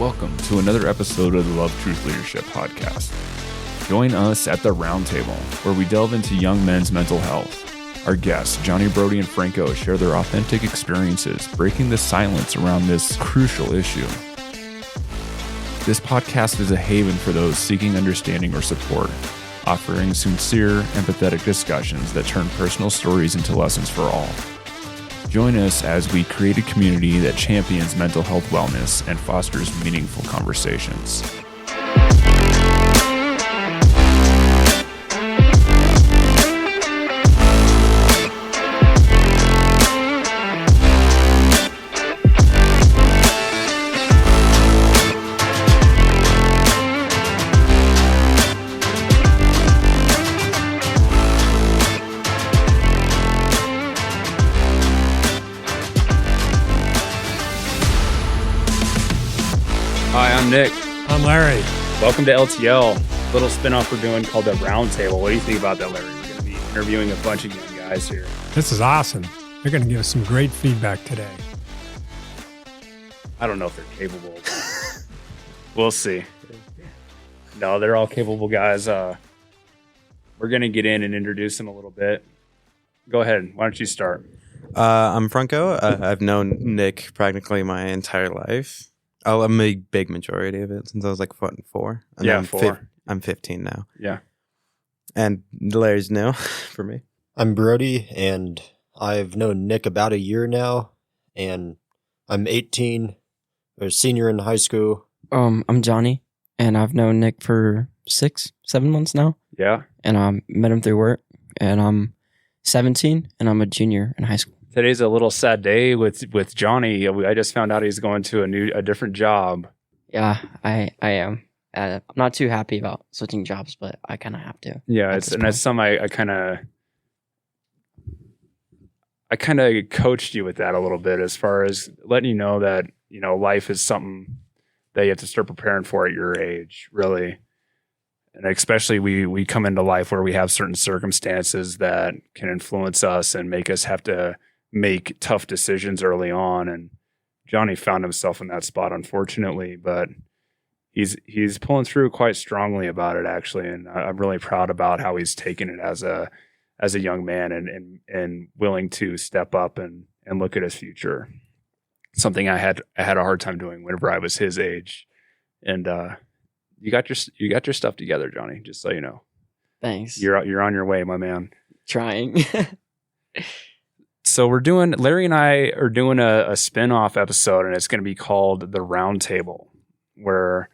Welcome to another episode of the Love Truth Leadership Podcast. Join us at the Roundtable, where we delve into young men's mental health. Our guests, Johnny, Brody, and Franko, share their authentic experiences, breaking the silence around this crucial issue. This podcast is a haven for those seeking understanding or support, offering sincere, empathetic discussions that turn personal stories into lessons for all. Join us as we create a community that champions mental health wellness and fosters meaningful conversations. Hi, I'm Nick. I'm Larry. Welcome to LTL, little spinoff we're doing called the Roundtable. What do you think about that, Larry? We're going to be interviewing a bunch of young guys here. This is awesome. They're going to give us some great feedback today. I don't know if they're capable. We'll see. No, they're all capable guys. We're going to get in and introduce them a little bit. Go ahead. Why don't you start? I'm Franko. I've known Nick practically my entire life. Oh, I'm a big majority of it since I was like 4. And Yeah, I'm 4. I'm 15 now. Yeah. And Larry's new for me. I'm Brody, and I've known Nick about a year now, and I'm 18, a senior in high school. I'm Johnny, and I've known Nick for 6-7 months now, Yeah. and I met him through work, and I'm 17, and I'm a junior in high school. Today's a little sad day with Johnny. I just found out he's going to a different job. Yeah, I am. I'm not too happy about switching jobs, but I kind of have to. Yeah, that's something I kind of coached you with that a little bit, as far as letting you know that, life is something that you have to start preparing for at your age, really. And especially we come into life where we have certain circumstances that can influence us and make us have to make tough decisions early on. And Johnny found himself in that spot, unfortunately, but he's pulling through quite strongly about it, actually. And I'm really proud about how he's taken it as a young man and willing to step up and look at his future. Something I had a hard time doing whenever I was his age. And you got your stuff together, Johnny, just so you know. Thanks. You're on your way, my man. Trying. So Larry and I are doing a spin-off episode, and it's going to be called The Roundtable, where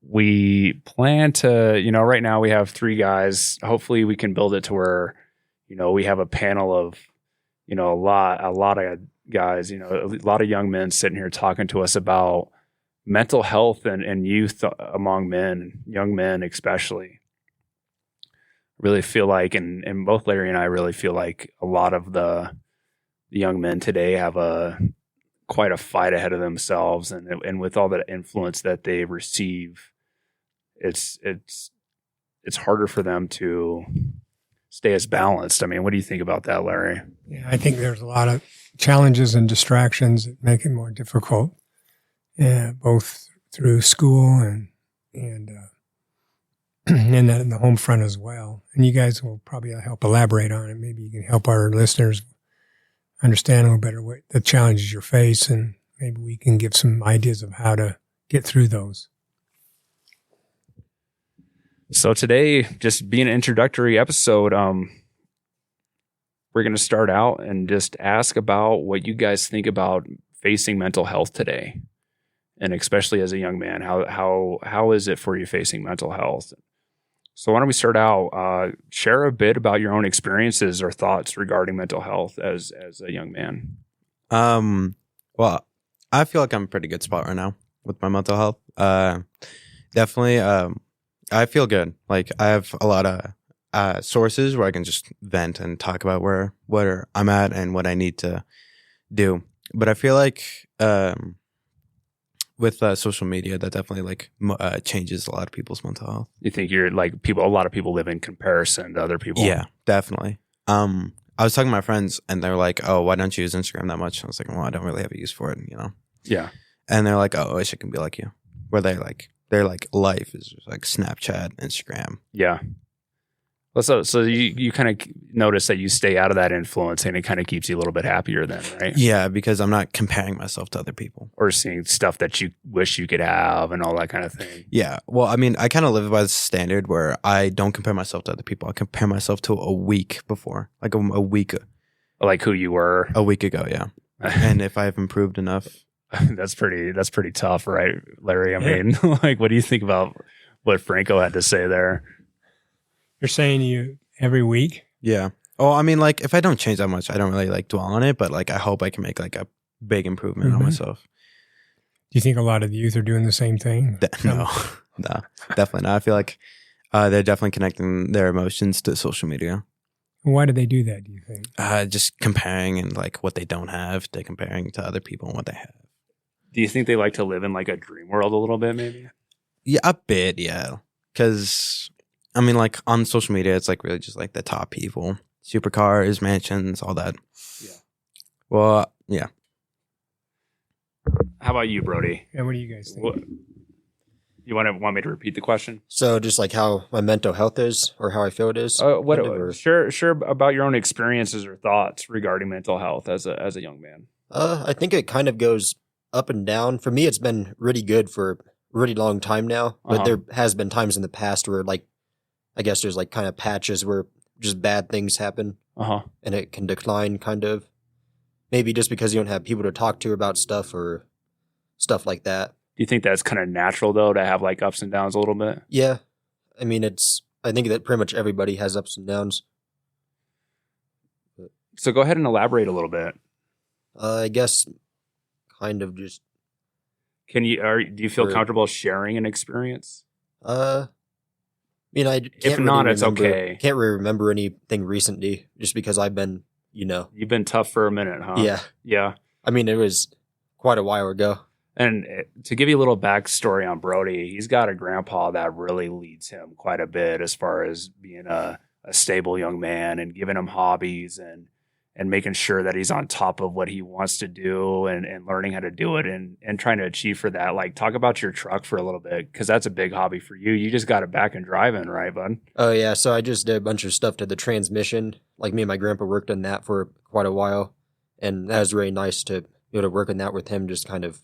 we plan to, right now we have 3 guys. Hopefully we can build it to where, we have a panel of, a lot of guys, a lot of young men sitting here talking to us about mental health and youth among men, young men especially. Really feel like, and both Larry and I really feel like a lot of the young men today have quite a fight ahead of themselves, and with all the influence that they receive, it's harder for them to stay as balanced. I mean, what do you think about that, Larry? Yeah, I think there's a lot of challenges and distractions that make it more difficult, both through school and in the home front as well. And you guys will probably help elaborate on it. Maybe you can help our listeners understand a little better what the challenges you face, and maybe we can give some ideas of how to get through those. So today, just being an introductory episode, we're going to start out and just ask about what you guys think about facing mental health today. And especially as a young man, how is it for you facing mental health? So why don't we start out, share a bit about your own experiences or thoughts regarding mental health as a young man. Well, I feel like I'm in a pretty good spot right now with my mental health. Definitely, I feel good. Like, I have a lot of sources where I can just vent and talk about where I'm at and what I need to do. But I feel like with social media, that definitely changes a lot of people's mental health. You think you're like a lot of people live in comparison to other people? Yeah, definitely. I was talking to my friends and they're like, "Oh, why don't you use Instagram that much?" I was like, "Well, I don't really have a use for it, you know." Yeah. and they're like, "Oh, I wish I can be like you." Where their like life is just like Snapchat, Instagram. Yeah. Well, so you kind of notice that you stay out of that influence, and it kind of keeps you a little bit happier then, right? Yeah, because I'm not comparing myself to other people. Or seeing stuff that you wish you could have and all that kind of thing. Yeah. Well, I mean, I kind of live by the standard where I don't compare myself to other people. I compare myself to a week before, like a week Like who you were. a week ago. Yeah. And if I've improved enough. That's pretty tough, right, Larry? I mean, like, what do you think about what Franko had to say there? You're saying you every week? Yeah. Oh, I mean, like, if I don't change that much, I don't really like dwell on it, but like, I hope I can make like a big improvement on myself. Do you think a lot of the youth are doing the same thing? No, definitely not. I feel like they're definitely connecting their emotions to social media. Why do they do that, do you think? Just comparing and like what they don't have, they're comparing to other people and what they have. Do you think they like to live in like a dream world a little bit, maybe? Yeah, a bit, yeah. Because, I mean, like on social media, it's like really just like the top people. Supercars, mansions, all that. Yeah. Well, yeah. How about you, Brody? Yeah, what do you guys think? You want me to repeat the question? So just like how my mental health is or how I feel it is? Sure about your own experiences or thoughts regarding mental health as a young man. I think it kind of goes up and down. For me, it's been really good for a really long time now, but there has been times in the past where like, I guess there's like kind of patches where just bad things happen and it can decline kind of. Maybe just because you don't have people to talk to about stuff or stuff like that. Do you think that's kind of natural though to have like ups and downs a little bit? Yeah. I mean, I think that pretty much everybody has ups and downs. So go ahead and elaborate a little bit. I guess kind of just. Do you feel comfortable sharing an experience? I mean, I can't if not, it's okay. Can't really remember anything recently, just because I've been, You've been tough for a minute, huh? Yeah. Yeah. I mean, it was quite a while ago. And to give you a little backstory on Brody, he's got a grandpa that really leads him quite a bit as far as being a stable young man and giving him hobbies and making sure that he's on top of what he wants to do and learning how to do it and trying to achieve for that. Like, talk about your truck for a little bit, because that's a big hobby for you. You just got it back and driving, right, bud? Oh, yeah. So I just did a bunch of stuff to the transmission. Like, me and my grandpa worked on that for quite a while. And that was really nice to be able to work on that with him, just kind of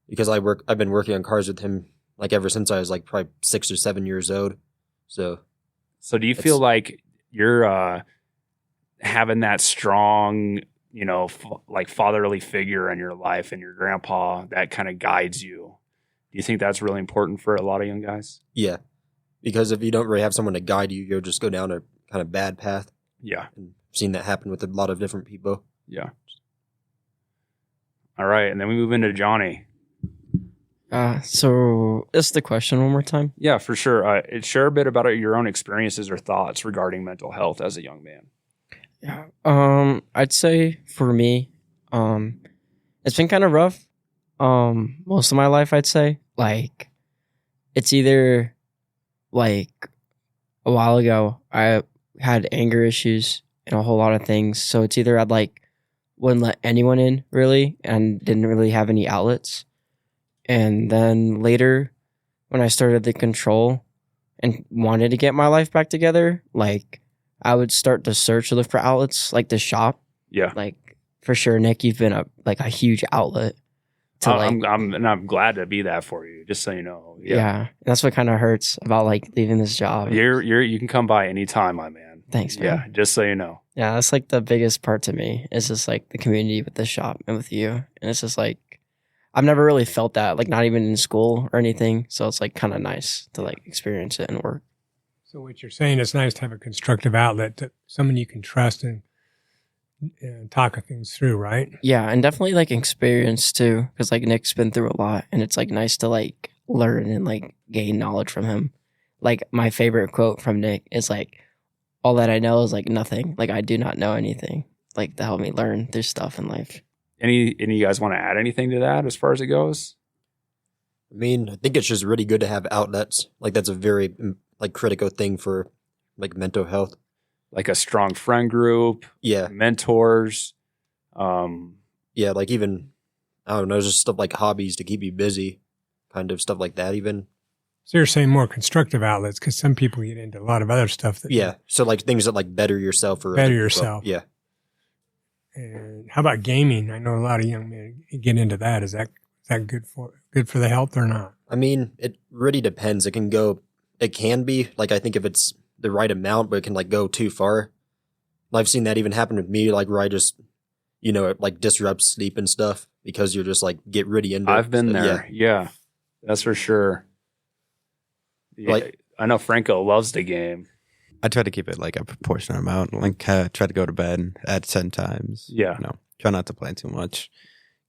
because I've been working on cars with him like ever since I was like probably 6 or 7 years old. So do you feel like you're having that strong, like fatherly figure in your life and your grandpa that kind of guides you? Do you think that's really important for a lot of young guys? Yeah, because if you don't really have someone to guide you, you'll just go down a kind of bad path. Yeah. And I've seen that happen with a lot of different people. Yeah. All right. And then we move into Johnny. So is the question one more time? Yeah, for sure. Share a bit about your own experiences or thoughts regarding mental health as a young man. Yeah. I'd say for me, it's been kind of rough. Most of my life, I'd say. Like, it's either like a while ago, I had anger issues and a whole lot of things. So it's either I'd like wouldn't let anyone in really and didn't really have any outlets. And then later, when I started the control and wanted to get my life back together, like I would start to search to look for outlets, like the shop. Yeah, like for sure, Nick, you've been a huge outlet. I'm glad to be that for you. Just so you know. Yeah, and that's what kind of hurts about like leaving this job. You can come by anytime, my man. Thanks, man. Yeah, just so you know. Yeah, that's like the biggest part to me. Is just like the community with the shop and with you, and it's just like. I've never really felt that, like not even in school or anything. So it's like kind of nice to like experience it and work. So what you're saying, it's nice to have a constructive outlet, to someone you can trust and talk things through, right? Yeah, and definitely like experience too, because like Nick's been through a lot, and it's like nice to like learn and like gain knowledge from him. Like my favorite quote from Nick is like, "All that I know is like nothing. Like I do not know anything." Like to help me learn through stuff in life. Any of you guys want to add anything to that as far as it goes? I mean, I think it's just really good to have outlets. Like that's a very like critical thing for like mental health. Like a strong friend group. Yeah. Mentors. Yeah, like even I don't know, just stuff like hobbies to keep you busy, kind of stuff like that even. So you're saying more constructive outlets because some people get into a lot of other stuff. That Yeah. So like things that like better yourself or Better other people. yourself. Yeah. And how about gaming? I know a lot of young men get into that. Is that good for the health or not? I mean, it really depends. It can be like, I think if it's the right amount, but it can like go too far. I've seen that even happen with me, like where I just, it like disrupts sleep and stuff because you're just like get really into it. I've been there. Yeah, that's for sure. Yeah, Like- I know Franko loves the game. I try to keep it like a proportionate amount. Like try to go to bed at 10 times. Yeah. Try not to play too much.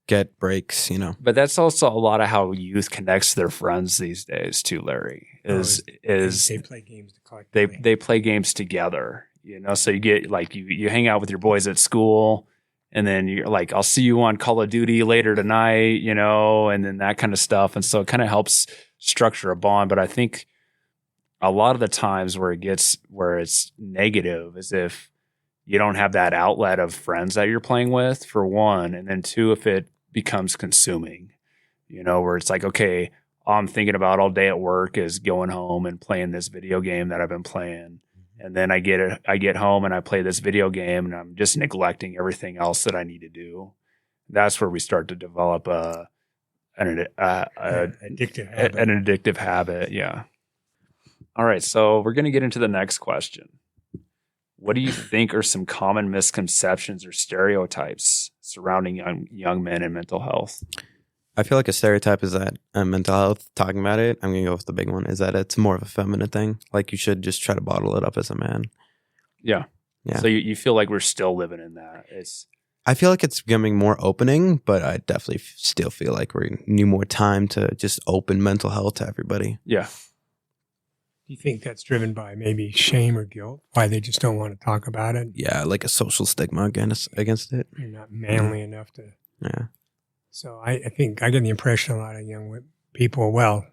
Get breaks, But that's also a lot of how youth connects to their friends these days too, Larry. Is They play games collectively. they play games together, so you get like you hang out with your boys at school, and then you're like, I'll see you on Call of Duty later tonight, and then that kind of stuff. And so it kind of helps structure a bond. But I think a lot of the times where it's negative is if you don't have that outlet of friends that you're playing with, for one, and then two, if it becomes consuming, where it's like, okay, all I'm thinking about all day at work is going home and playing this video game that I've been playing. And then I get home and I play this video game and I'm just neglecting everything else that I need to do. That's where we start to develop an addictive habit. Yeah. All right. So we're going to get into the next question. What do you think are some common misconceptions or stereotypes surrounding young men and mental health? I feel like a stereotype is that mental health, talking about it, I'm going to go with the big one, is that it's more of a feminine thing. Like you should just try to bottle it up as a man. Yeah. So you feel like we're still living in that. I feel like it's becoming more opening, but I definitely still feel like we need more time to just open mental health to everybody. Yeah. Do you think that's driven by maybe shame or guilt? Why they just don't want to talk about it? Yeah, like a social stigma against it. You're not manly enough to. Yeah. So I think I get the impression a lot of young people, well,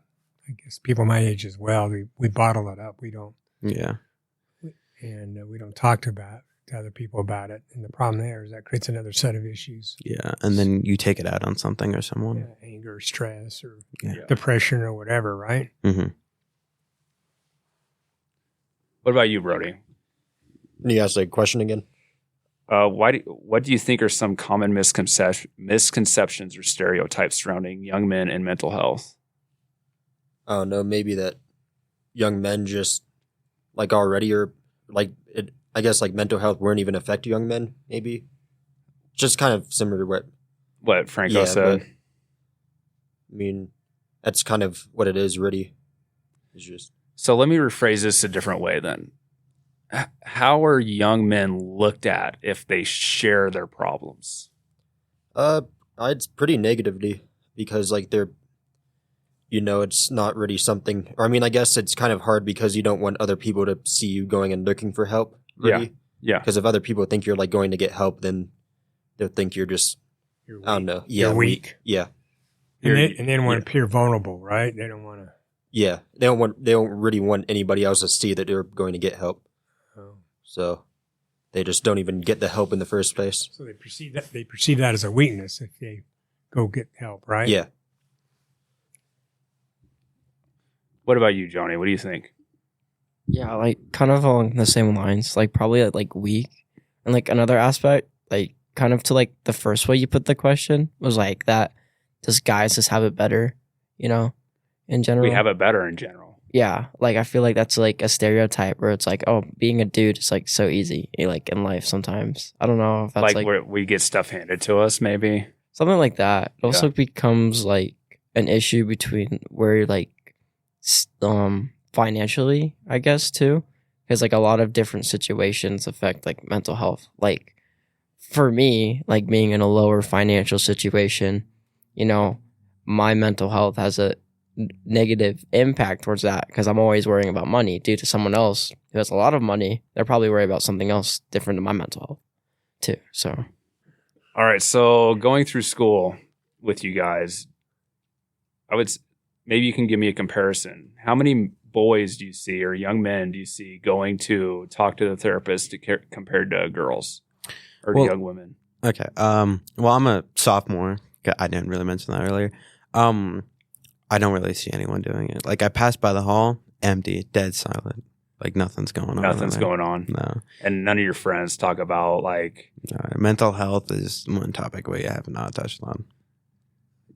I guess people my age as well, we bottle it up. We don't. Yeah. And we don't talk to other people about it. And the problem there is that creates another set of issues. Yeah. And then you take it out on something or someone. Yeah, anger, stress, or Yeah. depression or whatever, right? Mm-hmm. What about you, Brody? Can you ask the question again? What do you think are some common misconceptions or stereotypes surrounding young men and mental health? I don't know, maybe that young men just like already are like it. I guess like mental health wouldn't even affect young men. Maybe just kind of similar to what Franko said. But, I mean, that's kind of what it is. Really, it's just. So let me rephrase this a different way then. How are young men looked at if they share their problems? It's pretty negatively because like they're, it's not really something, or I mean, I guess it's kind of hard because you don't want other people to see you going and looking for help. Really. Yeah. Because if other people think you're like going to get help, then they'll think you're just, I don't know. Yeah. You're weak. Yeah. And they don't want to appear vulnerable, right? They don't want to. Yeah. They don't really want anybody else to see that they're going to get help. Oh. So they just don't even get the help in the first place. So they perceive that as a weakness if they go get help, right? Yeah. What about you, Johnny? What do you think? Yeah, like kind of along the same lines, like probably like weak. And like another aspect, like kind of to like the first way you put the question was like that, does guys just have it better, in general? We have it better in general. Yeah, like I feel like that's like a stereotype where it's like, oh, being a dude is like so easy, like in life sometimes. I don't know if that's like where we get stuff handed to us, maybe. Something like that. It also Yeah. becomes like an issue between where you're like financially, I guess, too. Because like a lot of different situations affect like mental health. Like for me, like being in a lower financial situation, my mental health has a negative impact towards that because I'm always worrying about money due to someone else who has a lot of money. They're probably worried about something else different than my mental health too. So, All right. So going through school with you guys, maybe you can give me a comparison. How many boys do you see or young men do you see going to talk to the therapist compared to girls or young women? Okay. Well, I'm a sophomore I didn't really mention that earlier. I don't really see anyone doing it. Like I passed by the hall, empty, dead silent. Like nothing's going on. Nothing's going on. No. And none of your friends talk about like mental health is one topic we have not touched on.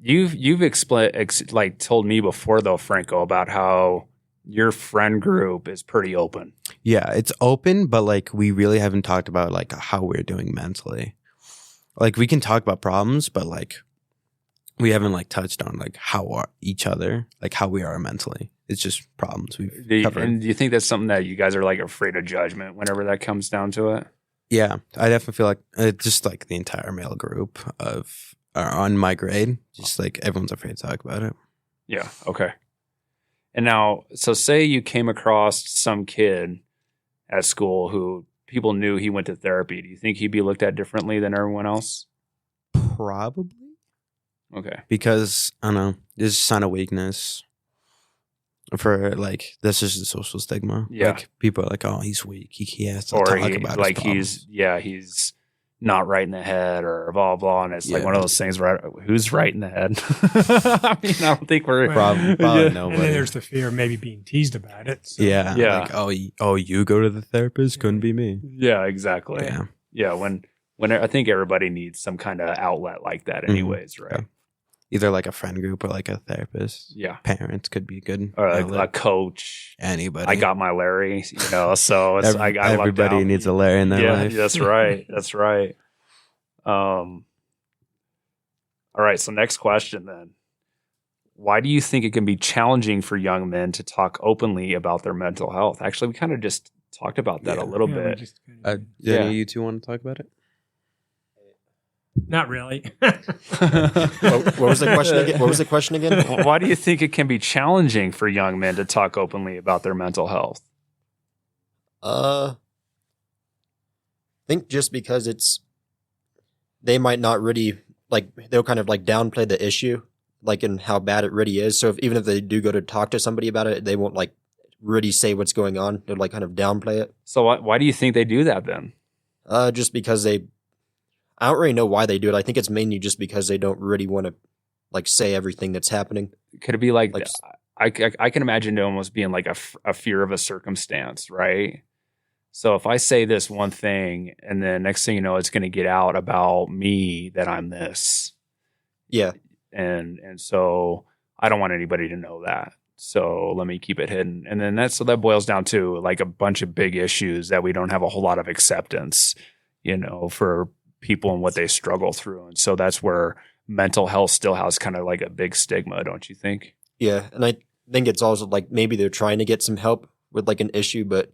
You've like told me before though, Franko, about how your friend group is pretty open. Yeah, it's open, but like we really haven't talked about like how we're doing mentally. Like we can talk about problems, but like we haven't like touched on like how are each other, like how we are mentally. It's just problems we've covered. And do you think that's something that you guys are like afraid of judgment whenever that comes down to it? Yeah, I definitely feel like it's just like the entire male group are on my grade. Just like everyone's afraid to talk about it. Yeah. Okay. And now, so say you came across some kid at school who people knew he went to therapy. Do you think he'd be looked at differently than everyone else? Probably. Okay. Because I don't know, there's a sign of weakness. For like, that's just the social stigma. Yeah. Like people are like, oh, he's weak. He has to Or talk about like his he's not right in the head or blah blah. And it's like Yeah. one of those things where who's right in the head? I mean, I don't think we're Probably Yeah. nobody. And then there's the fear of maybe being teased about it. So. Yeah. Yeah. Like, you go to the therapist? Couldn't be me. Yeah, exactly. Yeah. Yeah, when I think everybody needs some kind of outlet like that, anyways, right? Yeah. Either like a friend group or like a therapist. Yeah, Parents could be good. or like outlet. a coach. Anybody. I got my Larry, so it's, I lucked everybody out. needs a Larry in their Yeah, life. that's right. That's right. All right. So next question then. Why do you think it can be challenging for young men to talk openly about their mental health? Actually, we kind of just talked about that Yeah. a little Yeah, we bit. just kind of- Do Yeah. any of you two want to talk about it? Not really. What was the question again? What was the question again? Why do you think it can be challenging for young men to talk openly about their mental health? I think just because they might not really like, they'll kind of like downplay the issue, like in how bad it really is. So even if they do go to talk to somebody about it, they won't like really say what's going on. They'll like kind of downplay it. So why do you think they do that then? Just because I don't really know why they do it. I think it's mainly just because they don't really want to like say everything that's happening. Could it be like, Like- I can imagine it almost being like a fear of a circumstance, right? So if I say this one thing and then next thing you know, it's going to get out about me that I'm this. Yeah. And so I don't want anybody to know that. So let me keep it hidden. And then that boils down to like a bunch of big issues that we don't have a whole lot of acceptance, for people and what they struggle through. And so that's where mental health still has kind of like a big stigma, don't you think? Yeah. And I think it's also like maybe they're trying to get some help with like an issue, but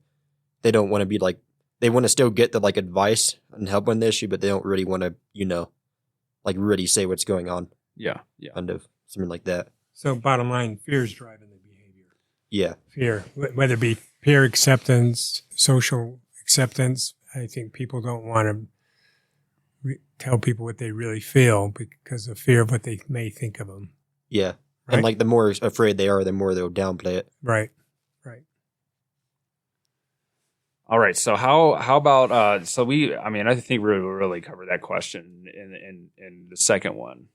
they don't want to be like, they want to still get the like advice and help on the issue, but they don't really want to, like really say what's going on. Yeah. Yeah. Kind of something like that. So bottom line, fear is driving the behavior. Yeah. Fear, whether it be peer acceptance, social acceptance. I think people don't want to tell people what they really feel because of fear of what they may think of them. Yeah. Right? And like the more afraid they are, the more they'll downplay it. Right. All right. So how about I think we really covered that question in the second one.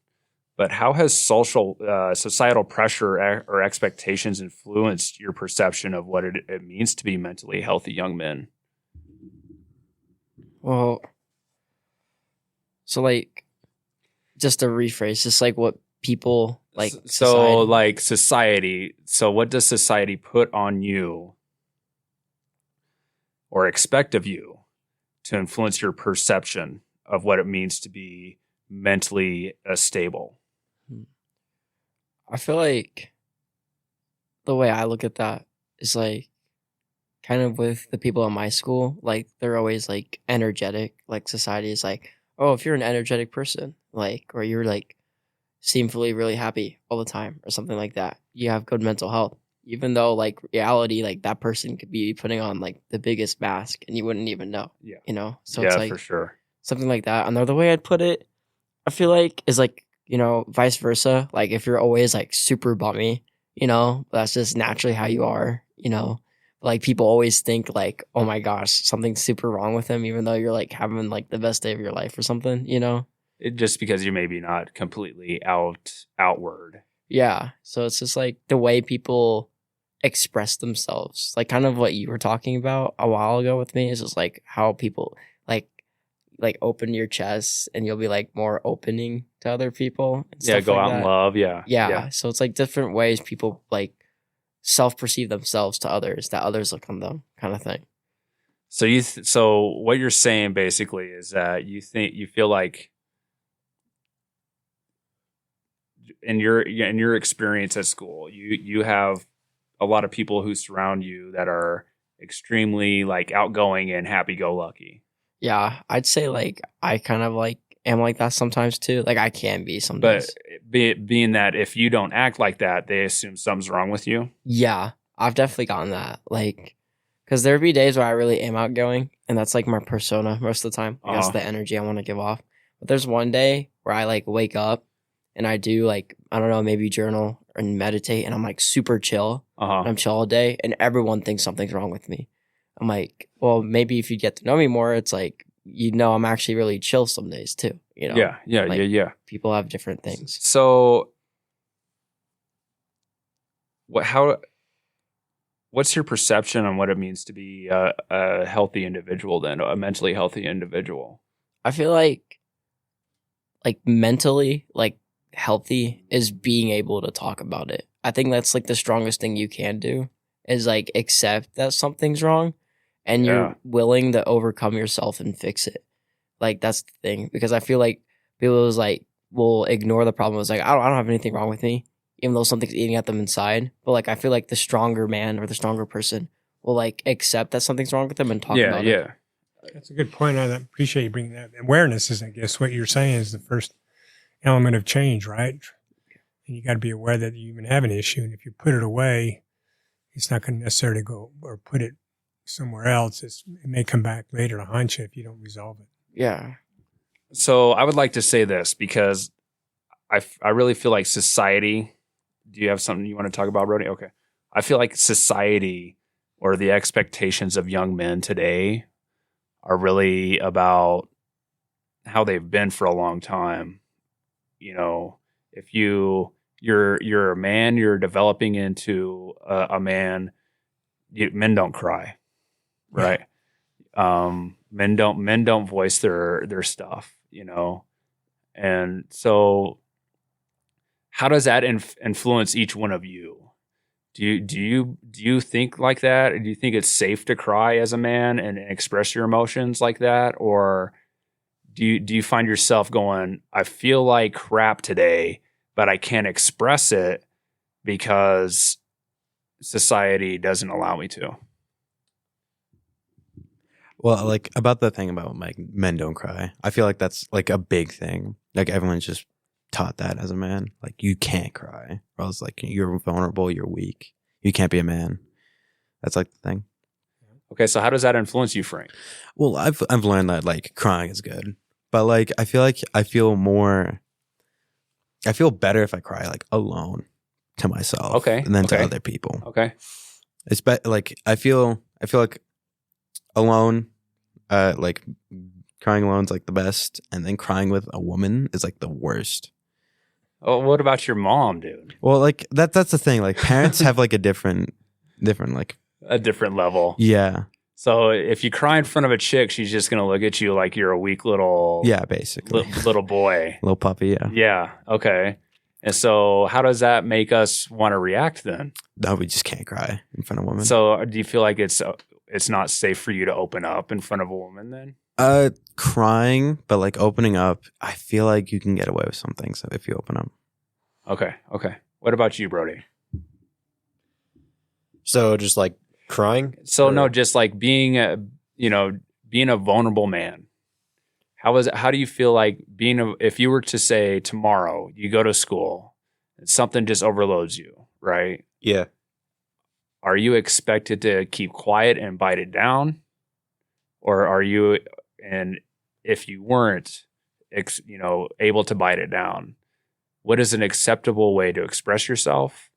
But how has societal pressure or expectations influenced your perception of what it means to be mentally healthy young men? Well, so like, just to rephrase, just like what people like. Society. So what does society put on you or expect of you to influence your perception of what it means to be mentally stable? I feel like the way I look at that is like kind of with the people in my school, like they're always like energetic. Like society is like, oh, if you're an energetic person, like, or you're like seemingly really happy all the time or something like that, you have good mental health. Even though like reality, like that person could be putting on like the biggest mask and you wouldn't even know. Yeah. So yeah, it's like for sure. something like that. Another way I'd put it, I feel like, is like, vice versa. Like if you're always like super bummy, that's just naturally how you are, like people always think like, oh my gosh, something's super wrong with him, even though you're like having like the best day of your life or something, just because you maybe not completely outward. Yeah. So it's just like the way people express themselves, like kind of what you were talking about a while ago with me, is just like how people like open your chest and you'll be like more opening to other people. And Yeah, stuff go like out that. and love. Yeah. Yeah. So it's like different ways people like self-perceive themselves to others, that others look on them, kind of thing. So so what you're saying basically is that you feel like in your experience at school, you have a lot of people who surround you that are extremely like outgoing and happy-go-lucky. Yeah, I'd say like I kind of like am like that sometimes too. Like I can be some But days. being that if you don't act like that, they assume something's wrong with you. Yeah, I've definitely gotten that. Like, because there'd be days where I really am outgoing, and that's like my persona most of the time. Like, that's the energy I want to give off. But there's one day where I like wake up and I do like, I don't know, maybe journal and meditate, and I'm like super chill. And I'm chill all day, and everyone thinks something's wrong with me. I'm like, well, maybe if you get to know me more, it's like, I'm actually really chill some days too. You know? Yeah. People have different things. So, what's your perception on what it means to be a healthy individual? Then, a mentally healthy individual. I feel like mentally, like healthy is being able to talk about it. I think that's like the strongest thing you can do is like accept that something's wrong and you're willing to overcome yourself and fix it. Like that's the thing, because I feel like people is like will ignore the problem. It's like, I don't have anything wrong with me, even though something's eating at them inside. But like, I feel like the stronger man or the stronger person will like accept that something's wrong with them and talk about it. Yeah. That's a good point. I appreciate you bringing that. Awareness is, I guess, what you're saying is the first element of change, right? And you got to be aware that you even have an issue. And if you put it away, it's not going to necessarily go or put it somewhere else. It may come back later to haunt you if you don't resolve it. Yeah. So I would like to say this because I really feel like society. Do you have something you want to talk about, Brody? Okay. I feel like society or the expectations of young men today are really about how they've been for a long time. You know, if you're a man, you're developing into a man. Men don't cry, right? Men don't voice their stuff, you know, and so how does that influence each one of you? Do you think like that? Or do you think it's safe to cry as a man and express your emotions like that, or do you find yourself going, I feel like crap today, but I can't express it because society doesn't allow me to? Well, like about the thing about like men don't cry, I feel like that's like a big thing. Like everyone's just taught that as a man. Like you can't cry, or else like you're vulnerable, you're weak, you can't be a man. That's like the thing. Okay, so how does that influence you, Frank? Well, I've learned that like crying is good, but like I feel better if I cry like alone to myself, okay, and then to other people. Okay, it's like I feel like alone, like crying alone is like the best, and then crying with a woman is like the worst. Oh, what about your mom, dude? Well, like that's the thing. Like parents have like a different like a different level. Yeah. So if you cry in front of a chick, she's just gonna look at you like you're a weak little basically little boy, little puppy. Yeah. Okay. And so how does that make us want to react then? No, we just can't cry in front of women. So do you feel like it's not safe for you to open up in front of a woman then? Crying, but like opening up, I feel like you can get away with some things if you open up. Okay. What about you, Brody? So just like crying? So no, just like being a vulnerable man. How do you feel like if you were to say tomorrow you go to school and something just overloads you, right? Yeah. Are you expected to keep quiet and bite it down? Or are you, and if you weren't, able to bite it down, what is an acceptable way to express yourself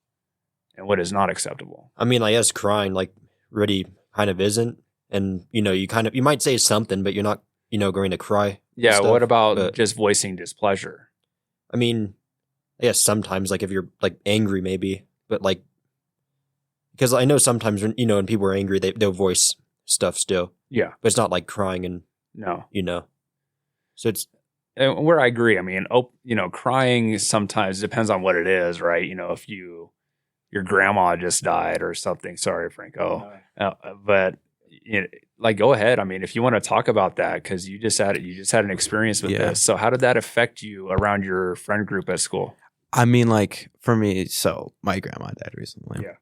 and what is not acceptable? I mean, I guess crying like really kind of isn't. And, you might say something, but you're not going to cry. and Yeah. stuff, What about but, just voicing displeasure? I mean, I guess sometimes, like if you're like angry, maybe, but like because I know sometimes when people are angry, they'll voice stuff still, Yeah. but it's not like crying and No. So it's And where I agree. I mean, crying sometimes depends on what it is, right? If your grandma just died or something. Sorry, Franco. But go ahead. I mean, if you want to talk about that, because you just had an experience with this. So how did that affect you around your friend group at school? I mean, like for me, so my grandma died recently. Yeah.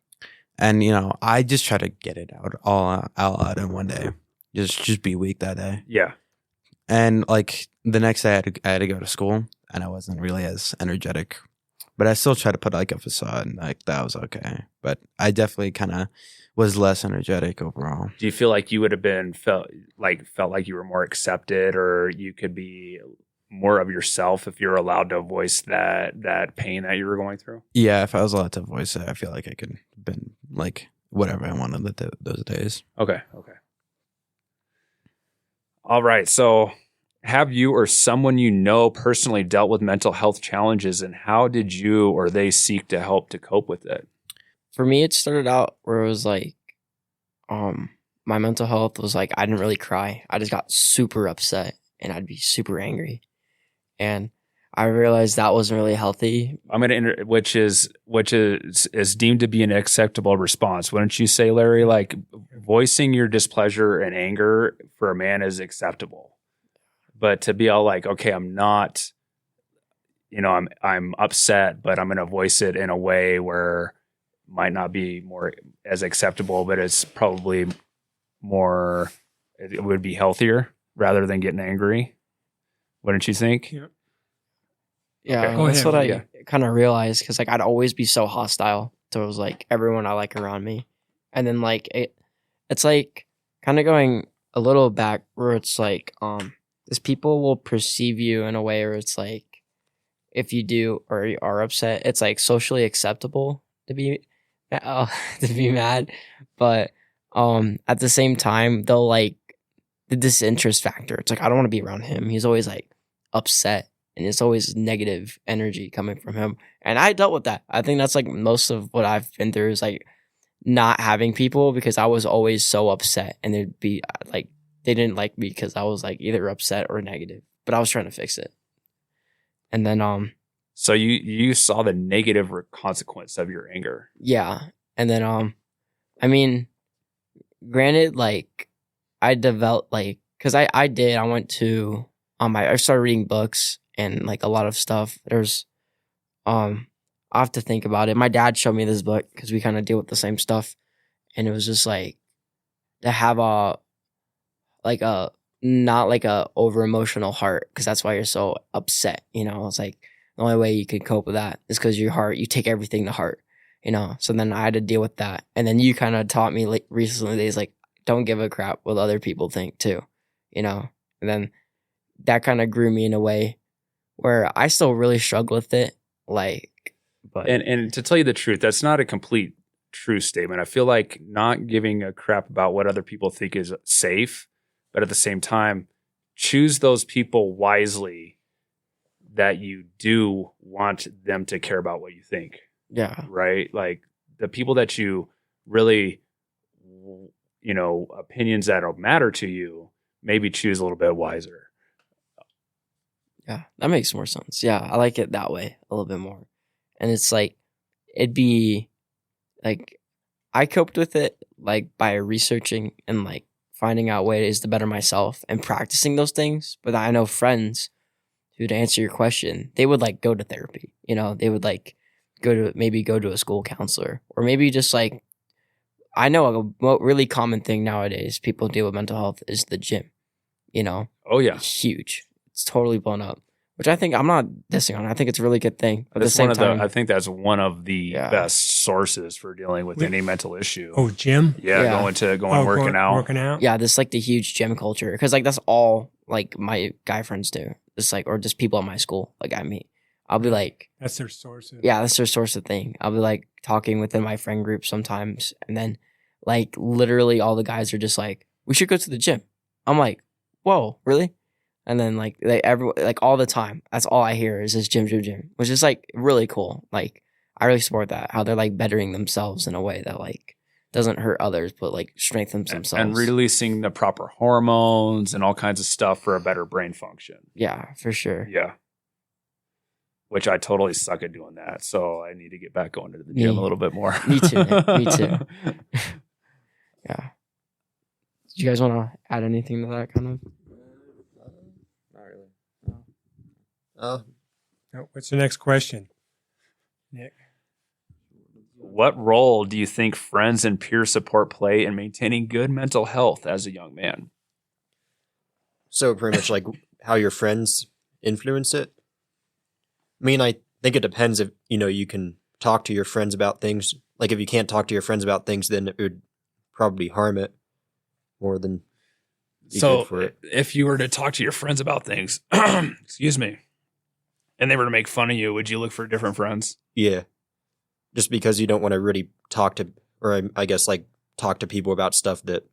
And I just try to get it all out in one day. Just be weak that day. Yeah. And like the next day, I had to go to school, and I wasn't really as energetic, but I still tried to put like a facade, and like that was okay. But I definitely kind of was less energetic overall. Do you feel like you would have felt like you were more accepted, or you could be more of yourself if you're allowed to voice that pain that you were going through? Yeah, if I was allowed to voice it, I feel like I could have been like whatever I wanted those days. Okay. All right. So have you or someone you know personally dealt with mental health challenges, and how did you or they seek to help to cope with it? For me, it started out where it was like, my mental health was like, I didn't really cry. I just got super upset and I'd be super angry. And I realized that wasn't really healthy. I'm going to which is deemed to be an acceptable response. Wouldn't you say, Larry? Like voicing your displeasure and anger for a man is acceptable, but to be all like, okay, I'm not, I'm upset, but I'm going to voice it in a way where might not be more as acceptable, but it's probably more. It would be healthier rather than getting angry. Wouldn't you think? Yeah. Yeah, Okay. that's what Yeah. I kind of realized, because like I'd always be so hostile towards like everyone I like around me, and then like it's like kind of going a little back where it's like these people will perceive you in a way where it's like if you do or you are upset, it's like socially acceptable to be to be mad, but at the same time they'll like the disinterest factor. It's like I don't want to be around him. He's always like upset. And it's always negative energy coming from him. And I dealt with that. I think that's like most of what I've been through is like not having people, because I was always so upset. And they'd be like, they didn't like me because I was like either upset or negative. But I was trying to fix it. And then So you saw the negative consequence of your anger. yeah. And then I mean, granted, like I developed like, because I went to I started reading books and like a lot of stuff. There's I have to think about it. My dad showed me this book because we kind of deal with the same stuff, and it was just like to have not like a over emotional heart, because that's why you're so upset. It's like the only way you can cope with that is because your heart, you take everything to heart. So then I had to deal with that, and then you kind of taught me like recently days like don't give a crap what other people think too, and then that kind of grew me in a way where I still really struggle with it. And to tell you the truth, that's not a complete true statement. I feel like not giving a crap about what other people think is safe, but at the same time, choose those people wisely that you do want them to care about what you think. Yeah. Right? Like the people that you really, opinions that'll matter to you, maybe choose a little bit wiser. Yeah, that makes more sense. Yeah, I like it that way a little bit more. And it's like, it'd be like, I coped with it like by researching and like finding out ways to better myself and practicing those things. But I know friends who, to answer your question, they would like go to therapy. They would like go to a school counselor, or maybe just like, I know a really common thing nowadays people deal with mental health is the gym. Oh yeah, huge. It's totally blown up, which I think I'm not dissing on. I think it's a really good thing. At the that's same one of time, I think that's one of the Yeah. best sources for dealing with any mental issue. Oh, gym? Yeah, Yeah. going working out. Working out? yeah, this like the huge gym culture, because like that's all like my guy friends do. It's like, or just people at my school like I meet. I'll be like, That's their source. yeah, that's their source of thing. I'll be like talking within my friend group sometimes, and then like literally all the guys are just like, we should go to the gym. I'm like, whoa, really? And then like all the time, that's all I hear is just gym, which is like really cool. Like I really support that, how they're like bettering themselves in a way that like doesn't hurt others, but like strengthens themselves. And releasing the proper hormones and all kinds of stuff for a better brain function. Yeah, for sure. Yeah. Which I totally suck at doing that. So I need to get back going to the gym a little bit more. Me too. Me too. Yeah. Do you guys want to add anything to that kind of? Not really. Oh, What's the next question, Nick? What role do you think friends and peer support play in maintaining good mental health as a young man? so pretty much like how your friends influence it. I mean, I think it depends if, you can talk to your friends about things. Like if you can't talk to your friends about things, then it would probably harm it more than be good for it. If you were to talk to your friends about things, excuse me, and they were to make fun of you, would you look for different friends? Yeah. Just because you don't want to really talk to, or I guess like talk to people about stuff that,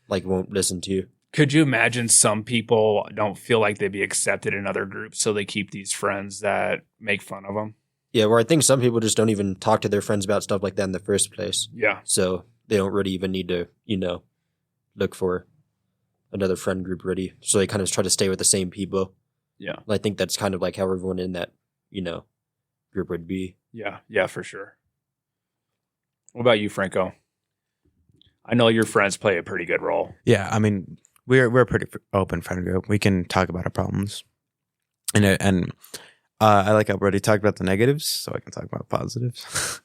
like won't listen to you. Could you imagine some people don't feel like they'd be accepted in other groups, so they keep these friends that make fun of them? Yeah, where I think some people just don't even talk to their friends about stuff like that in the first place. Yeah. So they don't really even need to, look for another friend group really. So they kind of try to stay with the same people. Yeah. And I think that's kind of like how everyone in that, group would be. Yeah. Yeah, for sure. What about you, Franco? I know your friends play a pretty good role. Yeah, I mean, we're a pretty open friend group. We can talk about our problems, and I like how Brody talked about the negatives, so I can talk about positives.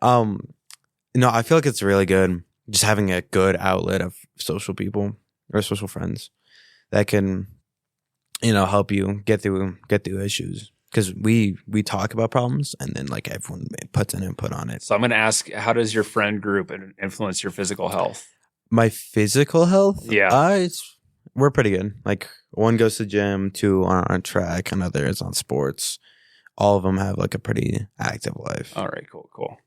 I feel like it's really good just having a good outlet of social people or social friends that can, help you get through issues. Because we talk about problems and then like everyone puts an input on it. So I'm going to ask, how does your friend group influence your physical health? My physical health? Yeah. We're pretty good. Like one goes to gym, two are on track, another is on sports. All of them have like a pretty active life. All right, cool.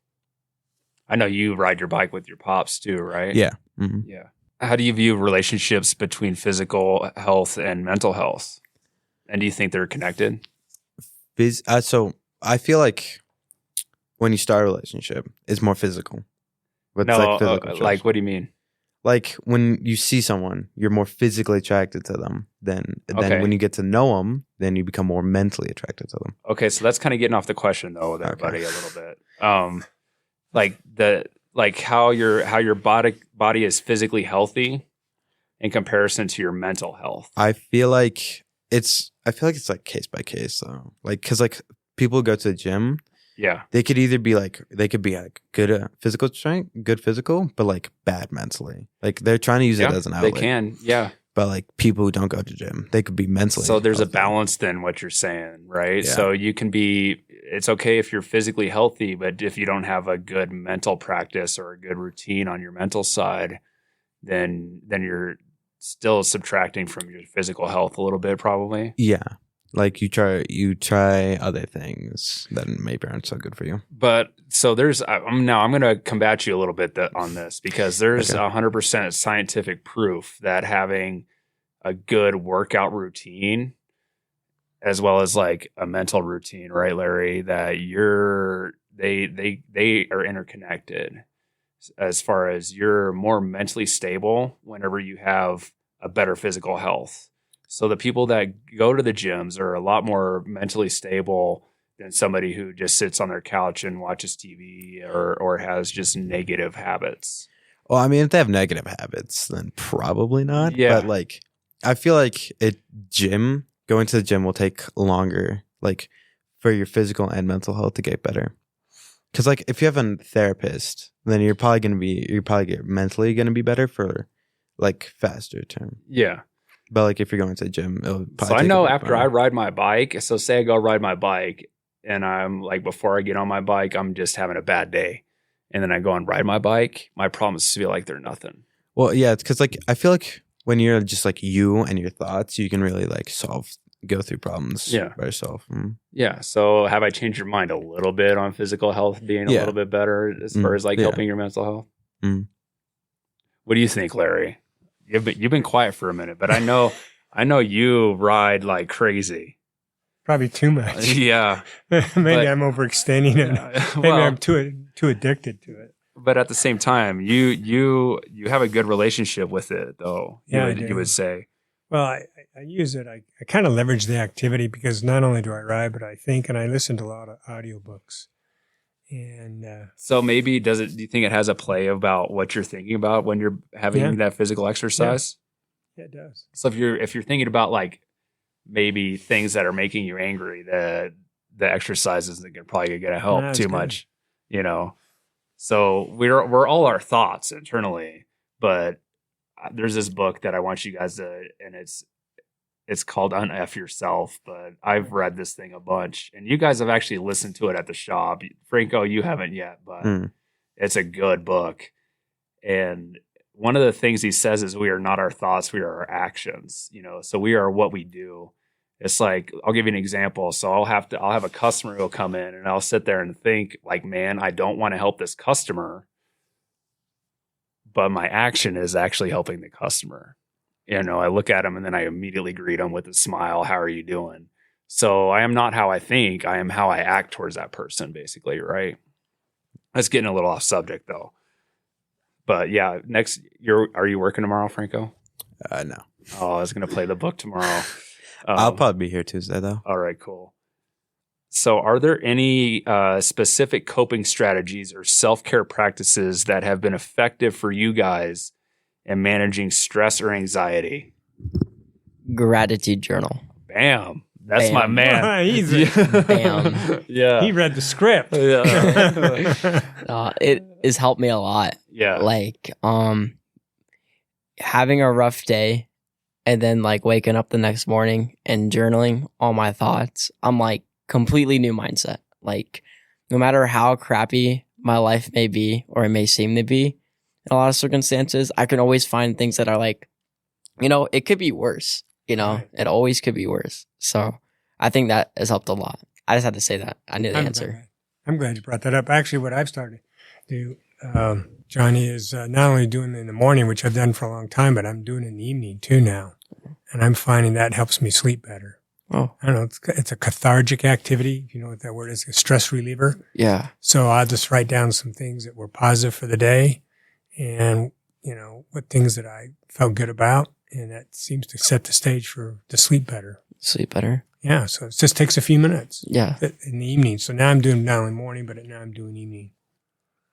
I know you ride your bike with your pops too, right? Yeah. Mm-hmm. Yeah. How do you view relationships between physical health and mental health? And do you think they're connected? So I feel like when you start a relationship, it's more physical. But like what do you mean? Like when you see someone, you're more physically attracted to them. Then when you get to know them, then you become more mentally attracted to them. Okay, so that's kind of getting off the question though, with everybody a little bit. Like how your body is physically healthy in comparison to your mental health. I feel like it's like case by case though. Like because like people go to the gym. Yeah. They could either be like good physical strength, good physical, but like bad mentally. Like they're trying to use it as an outlet. They can, yeah. But like people who don't go to gym, they could be mentally. So there's healthy. a balance then, what you're saying, right? Yeah. So it's okay if you're physically healthy, but if you don't have a good mental practice or a good routine on your mental side, then you're still subtracting from your physical health a little bit, probably. Yeah. Like you try other things that maybe aren't so good for you. But so I'm going to combat you a little bit on this because there's 100% scientific proof that having a good workout routine as well as like a mental routine, right, Larry, that they are interconnected as far as you're more mentally stable whenever you have a better physical health. So the people that go to the gyms are a lot more mentally stable than somebody who just sits on their couch and watches TV or has just negative habits. Well, I mean, if they have negative habits, then probably not. Yeah. But like, I feel like going to the gym will take longer, like for your physical and mental health to get better. Because like, if you have a therapist, then you're probably mentally going to be better for like faster term. Yeah. But like if you're going to the gym, it'll probably so I know after I ride my bike, so say I go ride my bike and I'm like, before I get on my bike, I'm just having a bad day. And then I go and ride my bike, my problems feel like they're nothing. Well, yeah, it's because like I feel like when you're just like you and your thoughts, you can really like go through problems by yourself. Mm. Yeah. So have I changed your mind a little bit on physical health being a little bit better as far as like helping your mental health? Mm. What do you think, Larry? You've been quiet for a minute, but I know you ride like crazy. Probably too much. Yeah. Maybe I'm overextending it. Maybe Well, I'm too addicted to it. but at the same time, you have a good relationship with it, though. Yeah, You would say. Well, I use it. I kind of leverage the activity because not only do I ride, but I think and I listen to a lot of audiobooks. And So maybe do you think it has a play about what you're thinking about when you're having that physical exercise? Yeah, it does. So if you're thinking about like maybe things that are making you angry, the exercise isn't probably going to help No, too good. much, So we're all our thoughts internally, but there's this book that I want you guys to, and it's called Unf Yourself, but I've read this thing a bunch, and you guys have actually listened to it at the shop. Franko, you haven't yet, but it's a good book. And one of the things he says is we are not our thoughts, we are our actions, so we are what we do. It's like, I'll give you an example. So I'll have a customer who'll come in and I'll sit there and think like, man, I don't want to help this customer, but my action is actually helping the customer. I look at them and then I immediately greet them with a smile. How are you doing? So I am not how I think. I am how I act towards that person, basically, right? That's getting a little off subject, though. But yeah, are you working tomorrow, Franko? No. Oh, I was going to play the book tomorrow. I'll probably be here Tuesday, though. All right, cool. So are there any specific coping strategies or self-care practices that have been effective for you guys in managing stress or anxiety? Gratitude journal. Bam. That's Bam. my man. He's Bam. Yeah. He read the script. Yeah. It has helped me a lot. Yeah. Like, having a rough day and then like waking up the next morning and journaling all my thoughts, I'm like completely new mindset. Like, no matter how crappy my life may be or it may seem to be, in a lot of circumstances, I can always find things that are like, it could be worse. Right. It always could be worse. So I think that has helped a lot. I just had to say that. I knew the answer. I'm glad you brought that up. Actually, what I've started to do, Johnny, is not only doing it in the morning, which I've done for a long time, but I'm doing it in the evening too now. And I'm finding that helps me sleep better. Oh, I don't know. It's a cathartic activity. If you know what that word is, a stress reliever. yeah. So I'll just write down some things that were positive for the day and, what things that I felt good about. And that seems to set the stage to sleep better. Sleep better. Yeah. So it just takes a few minutes Yeah. in the evening. So now I'm doing not only morning, but now I'm doing evening.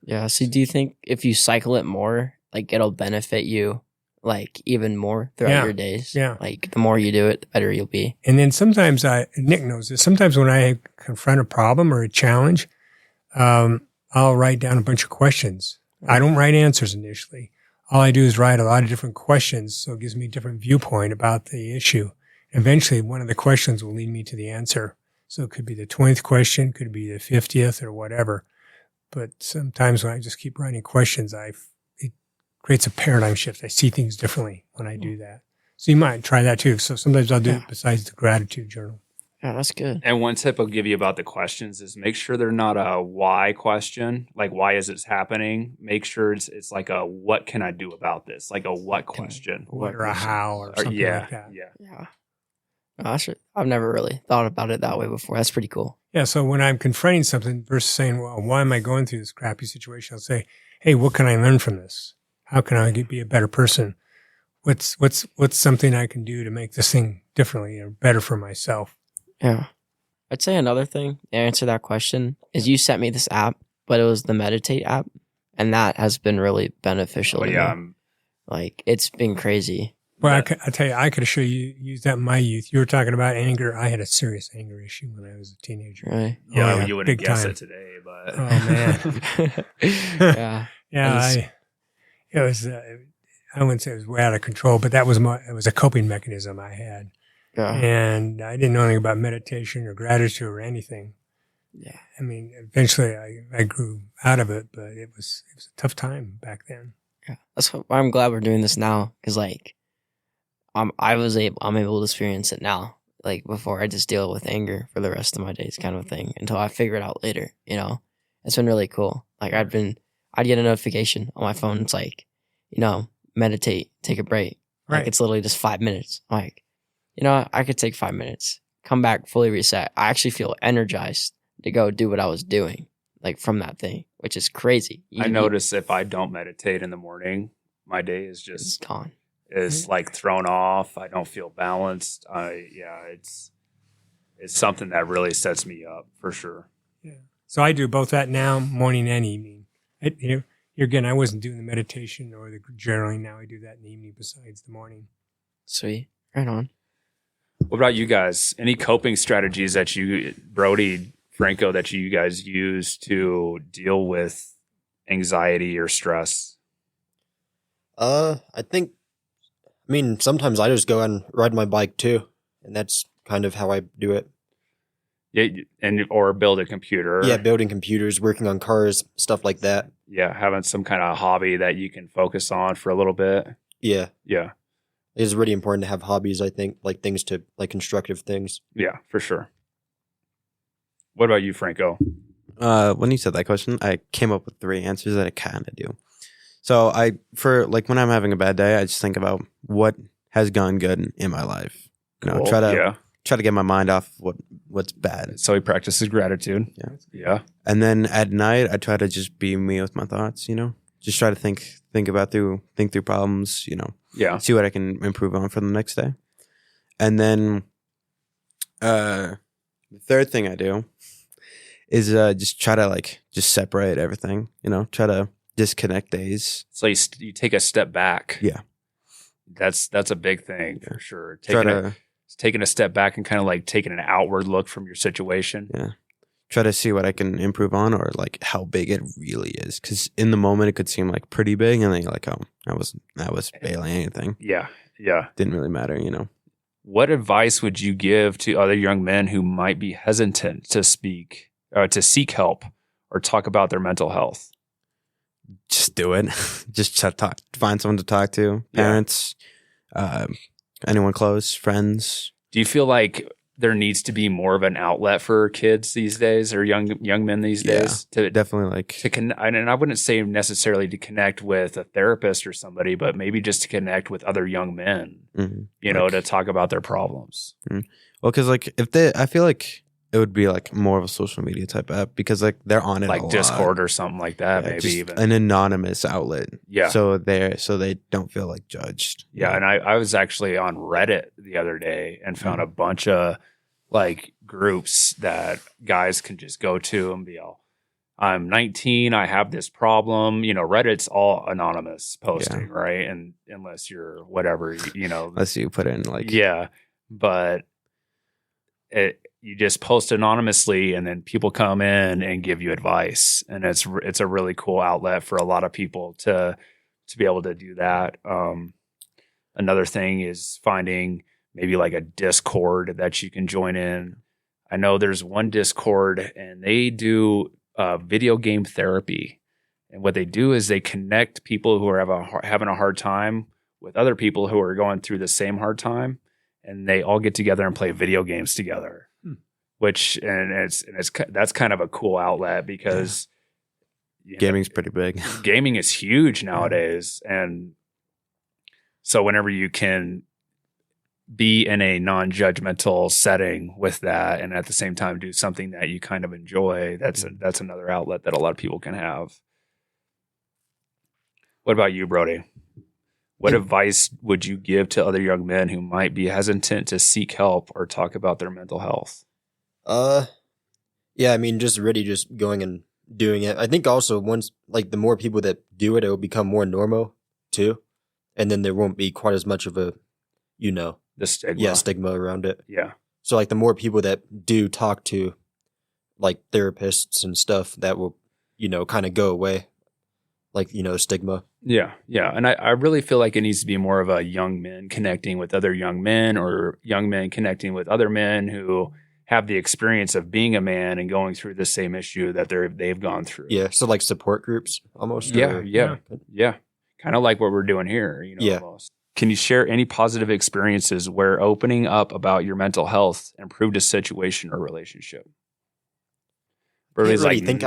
Yeah. So do you think if you cycle it more, like it'll benefit you like even more throughout your days? Yeah. Like the more you do it, the better you'll be. And then sometimes Nick knows this. Sometimes when I confront a problem or a challenge, I'll write down a bunch of questions. I don't write answers initially. All I do is write a lot of different questions. So it gives me a different viewpoint about the issue. Eventually, one of the questions will lead me to the answer. So it could be the 20th question, could be the 50th or whatever. But sometimes when I just keep writing questions, it creates a paradigm shift. I see things differently when I do that. So you might try that too. So sometimes I'll do it besides the gratitude journal. Yeah, that's good. And one tip I'll give you about the questions is make sure they're not a why question, like why is this happening? Make sure it's like a what can I do about this? Like a what question. What or a how or something like that. Yeah. I've never really thought about it that way before. That's pretty cool. Yeah. So when I'm confronting something versus saying, well, why am I going through this crappy situation? I'll say, hey, what can I learn from this? How can I be a better person? What's something I can do to make this thing differently or better for myself? Yeah. I'd say another thing to answer that question is you sent me this app, but it was the Meditate app. And that has been really beneficial. Oh, to yeah. me. Like it's been crazy. Well, I tell you, I could have used that in my youth. You were talking about anger. I had a serious anger issue when I was a teenager. Right. Yeah, you wouldn't big guess time. it today, but Oh man. Yeah. Yeah, it was. I wouldn't say it was way out of control, but it was a coping mechanism I had, Yeah. and I didn't know anything about meditation or gratitude or anything. Yeah. I mean, eventually I grew out of it, but it was a tough time back then. Yeah. That's why I'm glad we're doing this now. Cause like, I'm able to experience it now. Like before I just deal with anger for the rest of my days kind of thing until I figure it out later, It's been really cool. Like I'd get a notification on my phone. It's like, meditate, take a break. Like Right. it's literally just 5 minutes. Like, I could take 5 minutes, come back fully reset. I actually feel energized to go do what I was doing, like from that thing, which is crazy. I notice if I don't meditate in the morning, my day is It's just gone. is like thrown off. I don't feel balanced. It's something that really sets me up for sure. Yeah. So I do both that now, morning and evening. Here again, I wasn't doing the meditation or the journaling. Now I do that in the evening besides the morning. Sweet. Right on. What about you guys? Any coping strategies that you, Brody, Franko, that you guys use to deal with anxiety or stress? I mean, sometimes I just go and ride my bike too, and that's kind of how I do it. Yeah, or build a computer. Yeah, building computers, working on cars, stuff like that. Yeah, having some kind of hobby that you can focus on for a little bit. Yeah. Yeah. It's really important to have hobbies, I think, like things to, like constructive things. Yeah, for sure. What about you, Franko? When you said that question, I came up with 3 answers that I kind of do. So when I'm having a bad day, I just think about what has gone good in my life. Cool. Try to get my mind off what's bad. So he practices gratitude. Yeah. Yeah. And then at night, I try to just be me with my thoughts. Just try to think through problems. Yeah. See what I can improve on for the next day. And then the third thing I do is just try to just separate everything. Try to disconnect days. So you take a step back. Yeah. That's a big thing for sure. Taking Taking a step back and kind of like taking an outward look from your situation. Yeah. Try to see what I can improve on or how big it really is. Because in the moment, it could seem pretty big. And then you're like, oh, I was barely anything. Yeah. Yeah. Didn't really matter, What advice would you give to other young men who might be hesitant to speak, to seek help or talk about their mental health? Just do it. Just find someone to talk to. Parents, anyone close, friends. Do you feel like there needs to be more of an outlet for kids these days or young men these days to definitely and I wouldn't say necessarily to connect with a therapist or somebody, but maybe just to connect with other young men, to talk about their problems. Mm-hmm. Well, because I feel like it would be more of a social media type app because they're on it like Discord or something like that, maybe just even an anonymous outlet. Yeah. So they don't feel judged. Yeah. And I was actually on Reddit the other day and found a bunch of groups that guys can just go to and be all, I'm 19, I have this problem. Reddit's all anonymous posting, right? And unless you're whatever, unless you put in but you just post anonymously and then people come in and give you advice. And it's a really cool outlet for a lot of people to be able to do that. Another thing is finding maybe a Discord that you can join in. I know there's one Discord and they do video game therapy. And what they do is they connect people who are having a hard time with other people who are going through the same hard time. And they all get together and play video games together. That's kind of a cool outlet because gaming's pretty big. Gaming is huge nowadays. And so whenever you can be in a non-judgmental setting with that and at the same time do something that you kind of enjoy, that's another outlet that a lot of people can have. What about you, Brody? What advice would you give to other young men who might be hesitant to seek help or talk about their mental health? Yeah, I mean, just really just going and doing it. I think also once, the more people that do it, it will become more normal too. And then there won't be quite as much of a, the stigma. Yeah, stigma around it. Yeah. So the more people that do talk to therapists and stuff, that will, kind of go away. Stigma. Yeah. Yeah. And I really feel like it needs to be more of a young men connecting with other young men or young men connecting with other men who have the experience of being a man and going through the same issue that they've gone through. Yeah. So support groups almost. Yeah. Kind of like what we're doing here, almost. Can you share any positive experiences where opening up about your mental health improved a situation or relationship? Brody's I can't really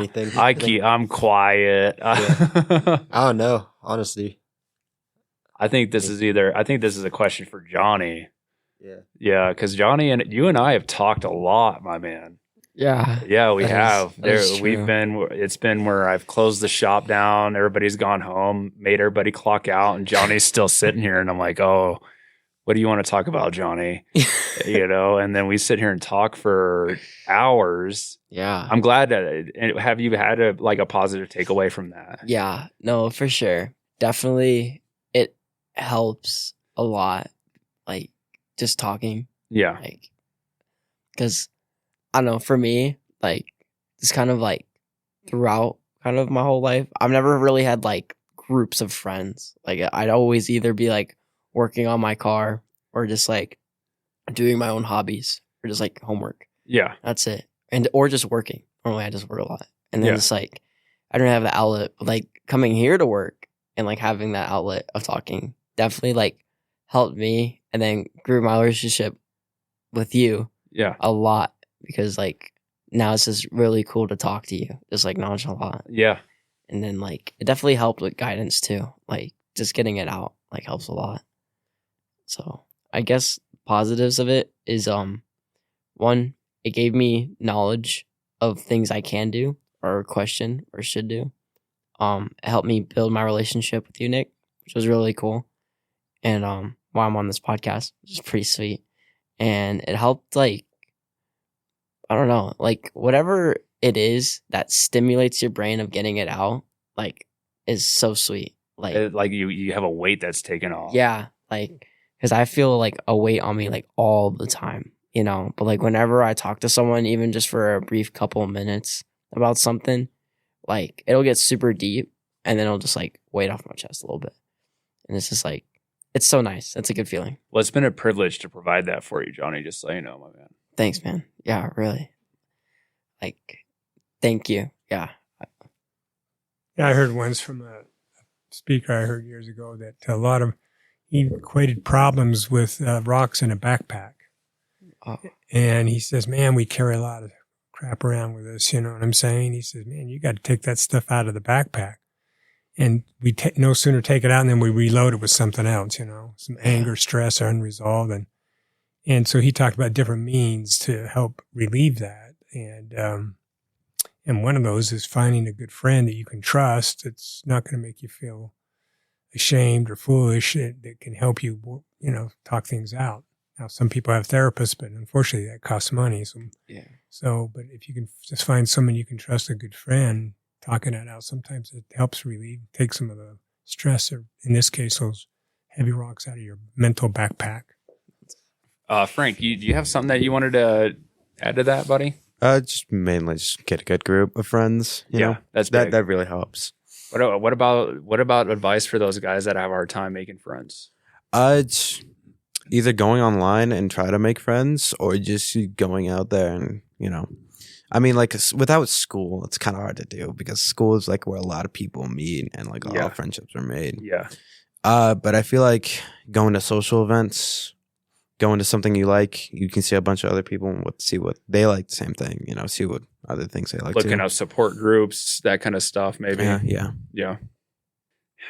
think of anything. I'm quiet. Yeah. I don't know, honestly. I think this is a question for Johnny. Yeah. Yeah, because Johnny and you and I have talked a lot, my man. Yeah. Yeah, we have. True. It's been where I've closed the shop down, everybody's gone home, made everybody clock out, and Johnny's still sitting here, and I'm like, oh, what do you want to talk about, Johnny? And then we sit here and talk for hours. Yeah. I'm glad that. Have you had a positive takeaway from that? Yeah. No, for sure. Definitely, it helps a lot. Like just talking. Yeah. Like, because I don't know. For me, like it's kind of like throughout kind of my whole life, I've never really had like groups of friends. Like I'd always either be like working on my car or just like doing my own hobbies or just like homework. Yeah. That's it. Or just working. Normally I just work a lot. And then Yeah. it's like I don't have the outlet. Like coming here to work and like having that outlet of talking definitely like helped me and then grew my relationship with you Yeah. a lot because like now it's just really cool to talk to you. Just like nonchalant. Yeah. And then like it definitely helped with guidance too. Like just getting it out like helps a lot. So I guess positives of it is one, it gave me knowledge of things I can do or question or should do. It helped me build my relationship with you, Nick, which was really cool. And while I'm on this podcast, which is pretty sweet. And it helped like I don't know, like whatever it is that stimulates your brain of getting it out, like is so sweet. Like You have a weight that's taken off. yeah, like because I feel like a weight on me like all the time, But like whenever I talk to someone, even just for a brief couple of minutes about something, like it'll get super deep, and then it'll just like weight off my chest a little bit, and it's just like it's so nice. It's a good feeling. Well, it's been a privilege to provide that for you, Johnny. Just so you know, my man. Thanks, man. Yeah, really. Like, thank you. Yeah. Yeah, I heard once from a speaker I heard years ago that he equated problems with rocks in a backpack. Oh. And he says, man, we carry a lot of crap around with us. You know what I'm saying? He says, man, you got to take that stuff out of the backpack. And we no sooner take it out and then we reload it with something else, some anger, stress, or unresolved. And so he talked about different means to help relieve that. And one of those is finding a good friend that you can trust. It's not going to make you feel ashamed or foolish. That can help you, talk things out. Now, some people have therapists, but unfortunately that costs money. But if you can just find someone you can trust, a good friend, talking that out, sometimes it helps take some of the stress, or in this case, those heavy rocks out of your mental backpack. Frank, do you have something that you wanted to add to that, buddy? Just mainly just get a good group of friends. You know? That's big. that really helps. What about advice for those guys that have a hard time making friends? It's either going online and try to make friends, or just going out there and I mean, like without school, it's kind of hard to do because school is like where a lot of people meet and like all friendships are made. Yeah. But I feel like going to social events, going to something you like, you can see a bunch of other people and see what they like, the same thing, see what other things they like. Looking up support groups, that kind of stuff, maybe. Yeah.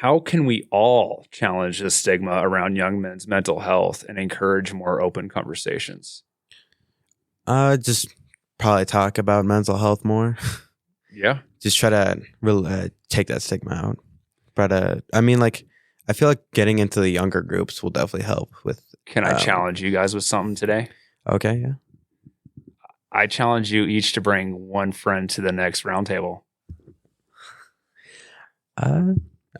How can we all challenge the stigma around young men's mental health and encourage more open conversations? Just probably talk about mental health more. Yeah. Just try to really take that stigma out. But I mean, like, I feel like getting into the younger groups will definitely help with. Can I challenge you guys with something today? Okay, yeah. I challenge you each to bring one friend to the next roundtable.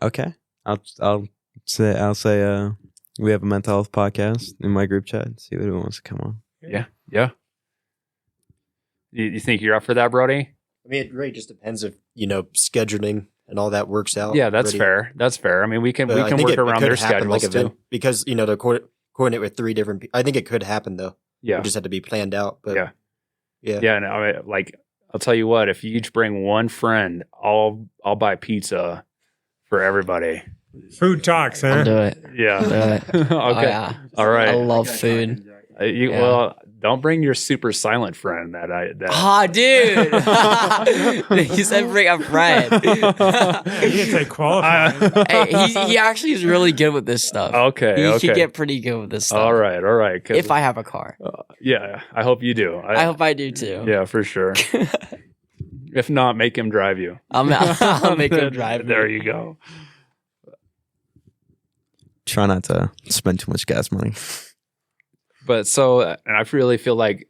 Okay. I'll say we have a mental health podcast in my group chat. See if anyone wants to come on. Yeah. You think you're up for that, Brody? I mean, it really just depends if scheduling and all that works out. Yeah, that's fair. That's fair. I mean, we can work around their schedules too. Because they're coordinate with 3 different people. I think it could happen though. Yeah, it just had to be planned out. But yeah. No, I'll tell you what. If you each bring one friend, I'll buy pizza for everybody. Food talks, huh? I'll do it. Yeah. I'll do it. Okay. Oh, yeah. All right. I love food. Well, Don't bring your super silent friend that dude. He said bring a friend. He didn't say qualified. Hey, he actually is really good with this stuff. Okay, He could get pretty good with this stuff. All right. If I have a car. Yeah, I hope you do. I hope I do too. Yeah, for sure. If not, make him drive you. I'll make him drive. There you go. Try not to spend too much gas money. But so, and I really feel like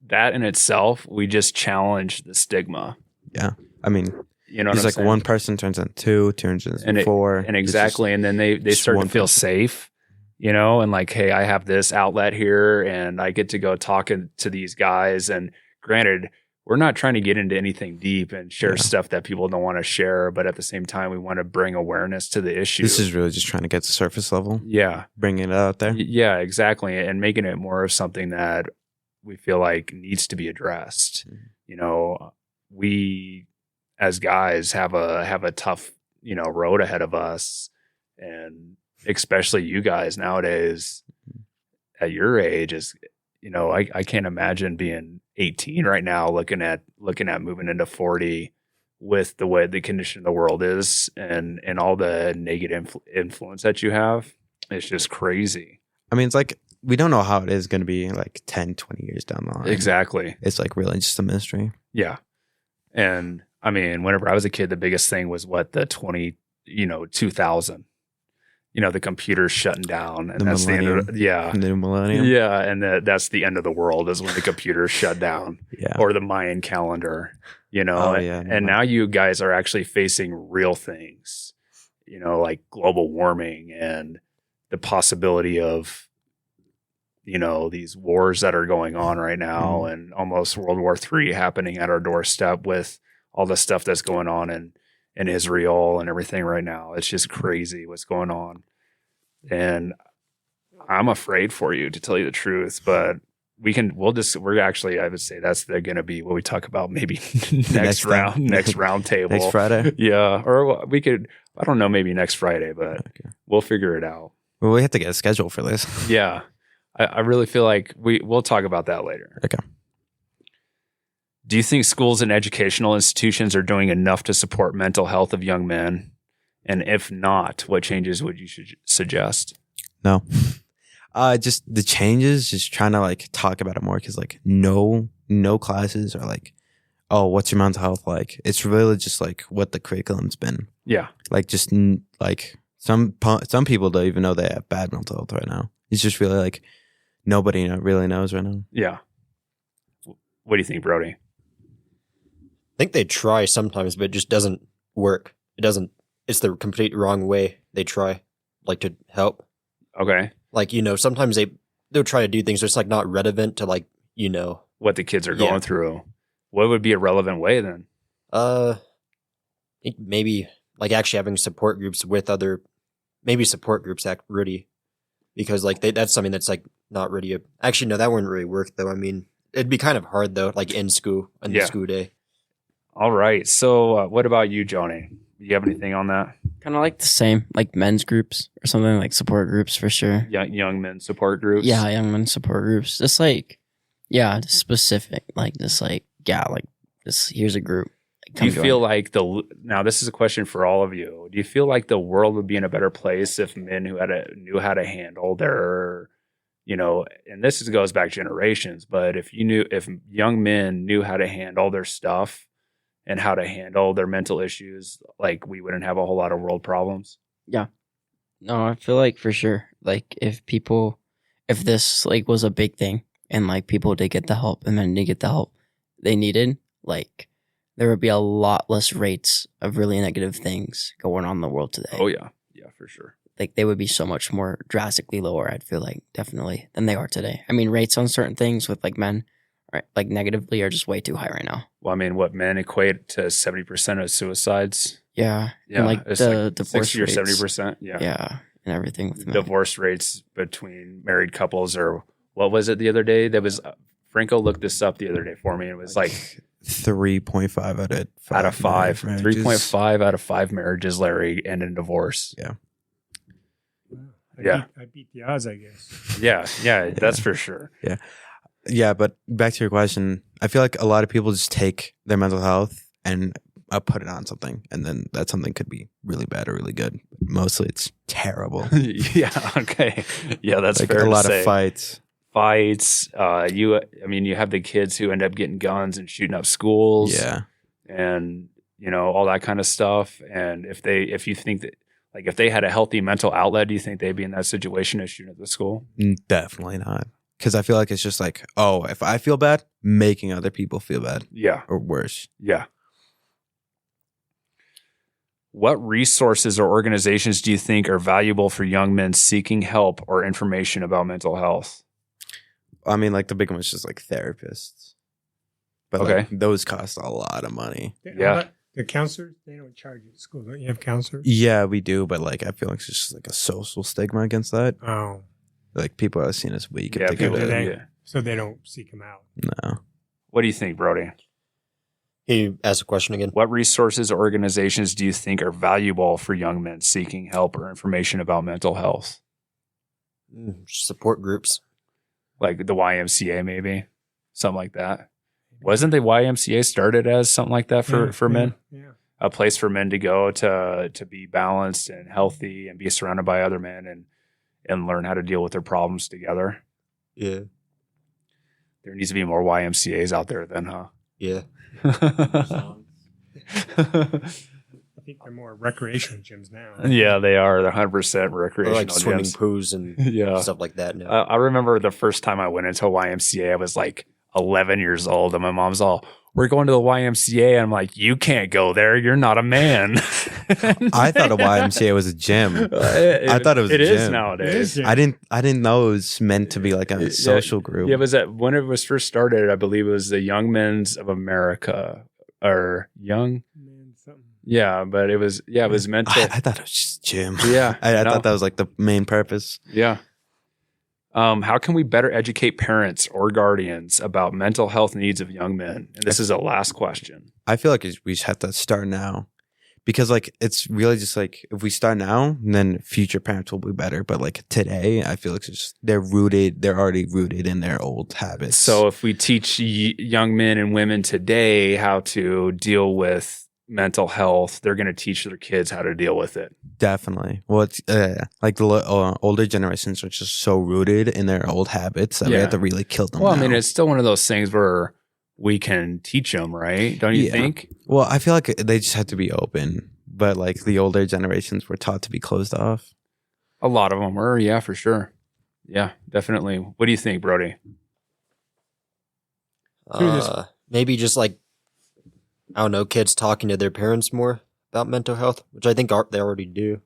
that in itself, we just challenge the stigma. Yeah. I mean, you know, it's what I'm like saying? one person turns into two, turns into four. And exactly. And then they start to feel safe, you know, and like, hey, I have this outlet here and I get to go talking to these guys. And granted, we're not trying to get into anything deep and share stuff that people don't want to share. But at the same time, we want to bring awareness to the issue. This is really just trying to get to surface level. Yeah. Bringing it out there. Yeah, exactly. And making it more of something that we feel like needs to be addressed. Mm-hmm. You know, we as guys have a tough, you know, road ahead of us. And especially you guys nowadays at your age is, you know, I can't imagine being 18 right now looking at moving into 40 with the way the condition of the world is and all the negative influence that you have. It's just crazy. I mean, it's like we don't know how it is going to be like 10, 20 years down the line. Exactly. It's like really just a mystery. Yeah. And I mean, whenever I was a kid, the biggest thing was the 2000. You know, the computer's shutting down, and that's the end of the new millennium. Yeah, and that's the end of the world is when the computers shut down. Yeah, or the Mayan calendar. You know, and now you guys are actually facing real things. You know, like global warming and the possibility of, you know, these wars that are going on right now, and almost World War III happening at our doorstep with all the stuff that's going on in Israel and everything right now. It's just crazy what's going on. And I'm afraid for you, to tell you the truth, but we're actually, I would say that's going to be what we talk about maybe next round table. Next Friday. Yeah. Or we could, I don't know, maybe next Friday, but we'll figure it out. Well, we have to get a schedule for this. Yeah. I really feel like we'll talk about that later. Okay. Do you think schools and educational institutions are doing enough to support mental health of young men? And if not, what changes would you suggest? No. Just the changes, just trying to like talk about it more because like no classes are like, oh, what's your mental health like? It's really just like what the curriculum's been. Yeah. Like just like some people don't even know they have bad mental health right now. It's just really like nobody really knows right now. Yeah. What do you think, Brody? I think they try sometimes, but it just doesn't work. It's the complete wrong way they try, like, to help. Okay. Like, you know, sometimes they'll try to do things that's like not relevant to, like, you know, what the kids are going through. What would be a relevant way then? I think maybe like actually having support groups with support groups act really, because like that's something that's like not really actually no, that wouldn't really work though. I mean, it'd be kind of hard though, like in school on the school day. All right. So what about you, Johnny? Do you have anything on that? Kind of like the same, like men's groups or something, like support groups for sure. Young men support groups. Yeah, young men support groups. Just like, just specific, like just like like this. Here's a group. Do you feel like now this is a question for all of you. Do you feel like the world would be in a better place if men knew how to handle their, you know, and this goes back generations, but if young men knew how to handle their stuff and how to handle their mental issues, like we wouldn't have a whole lot of world problems? Yeah. No, I feel like for sure, like if this like was a big thing and like people did get the help and men did get the help they needed, like there would be a lot less rates of really negative things going on in the world today. Oh yeah. Yeah, for sure. Like they would be so much more drastically lower, I'd feel like, definitely, than they are today. I mean, rates on certain things with like men, right, like negatively are just way too high right now. Well, I mean, what men equate to 70% of suicides? Yeah. Yeah. And like the like divorce 60 or rates. 70%. Yeah. Yeah. And everything with men. Divorce rates between married couples, or what was it the other day? That was Franko looked this up the other day for me. It was like 3.5 out of 5. marriages. 3.5 out of 5 marriages, Larry, end in divorce. Yeah. I beat the odds, I guess. Yeah, that's for sure. Yeah. Yeah, but back to your question, I feel like a lot of people just take their mental health and put it on something, and then that something could be really bad or really good. Mostly, it's terrible. Yeah. Okay. Yeah, that's like fair a to lot say. of fights. You have the kids who end up getting guns and shooting up schools. Yeah, and all that kind of stuff. And if you think that, like, if they had a healthy mental outlet, do you think they'd be in that situation of shooting at the school? definitely not. Because I feel like it's just like, oh, if I feel bad, making other people feel bad Yeah. or worse. Yeah. What resources or organizations do you think are valuable for young men seeking help or information about mental health? I mean, like the big one's just like therapists, but Okay. like, those cost a lot of money. Yeah. The counselors, they don't charge you at school. Don't you have counselors? Yeah, we do, but like I feel like it's just like a social stigma against that. Oh, Like people are seen as weak if Yeah, they go people- do to. they? yeah. So they don't seek them out. No. What do you think, Brody? Can you ask the question again? What resources or organizations do you think are valuable for young men seeking help or information about mental health? Support groups. Like the YMCA, maybe something like that. Wasn't the YMCA started as something like that for men? Yeah. A place for men to go to be balanced and healthy and be surrounded by other men and learn how to deal with their problems together. Yeah. There needs to be more YMCAs out there then, huh? Yeah. I think they're more recreational gyms now. Yeah, they are. They're 100% Or recreational like swimming gyms. pools and Yeah. stuff like that now. I remember the first time I went into a YMCA, I was like 11 years old, and my mom's all, "We're going to the YMCA." And I'm like, "You can't go there. You're not a man." I thought a YMCA was a gym. I thought it was a It is gym. nowadays. It is. I didn't know it was meant to be like a social group. Yeah, it was when it was first started. I believe it was the Young Men's of America or Young. Man, something. Yeah, but it was meant to. I thought it was just gym. Yeah, I no. thought that was like the main purpose. Yeah. How can we better educate parents or guardians about mental health needs of young men? And this is a last question. I feel like we just have to start now, because like it's really just like if we start now, then future parents will be better. But like today, I feel like it's just they're already rooted in their old habits. So if we teach young men and women today how to deal with mental health, they're going to teach their kids how to deal with it. definitely, well, it's like the older generations are just so rooted in their old habits that we Yeah. have to really kill them. Well, I now. mean, it's still one of those things where we can teach them, right? Don't you Yeah. think? Well, I feel like they just have to be open, but like the older generations were taught to be closed off. A lot of them were, yeah, for sure. Yeah, definitely. What do you think, Brody? Maybe just like, I don't know, kids talking to their parents more about mental health, which I think they already do.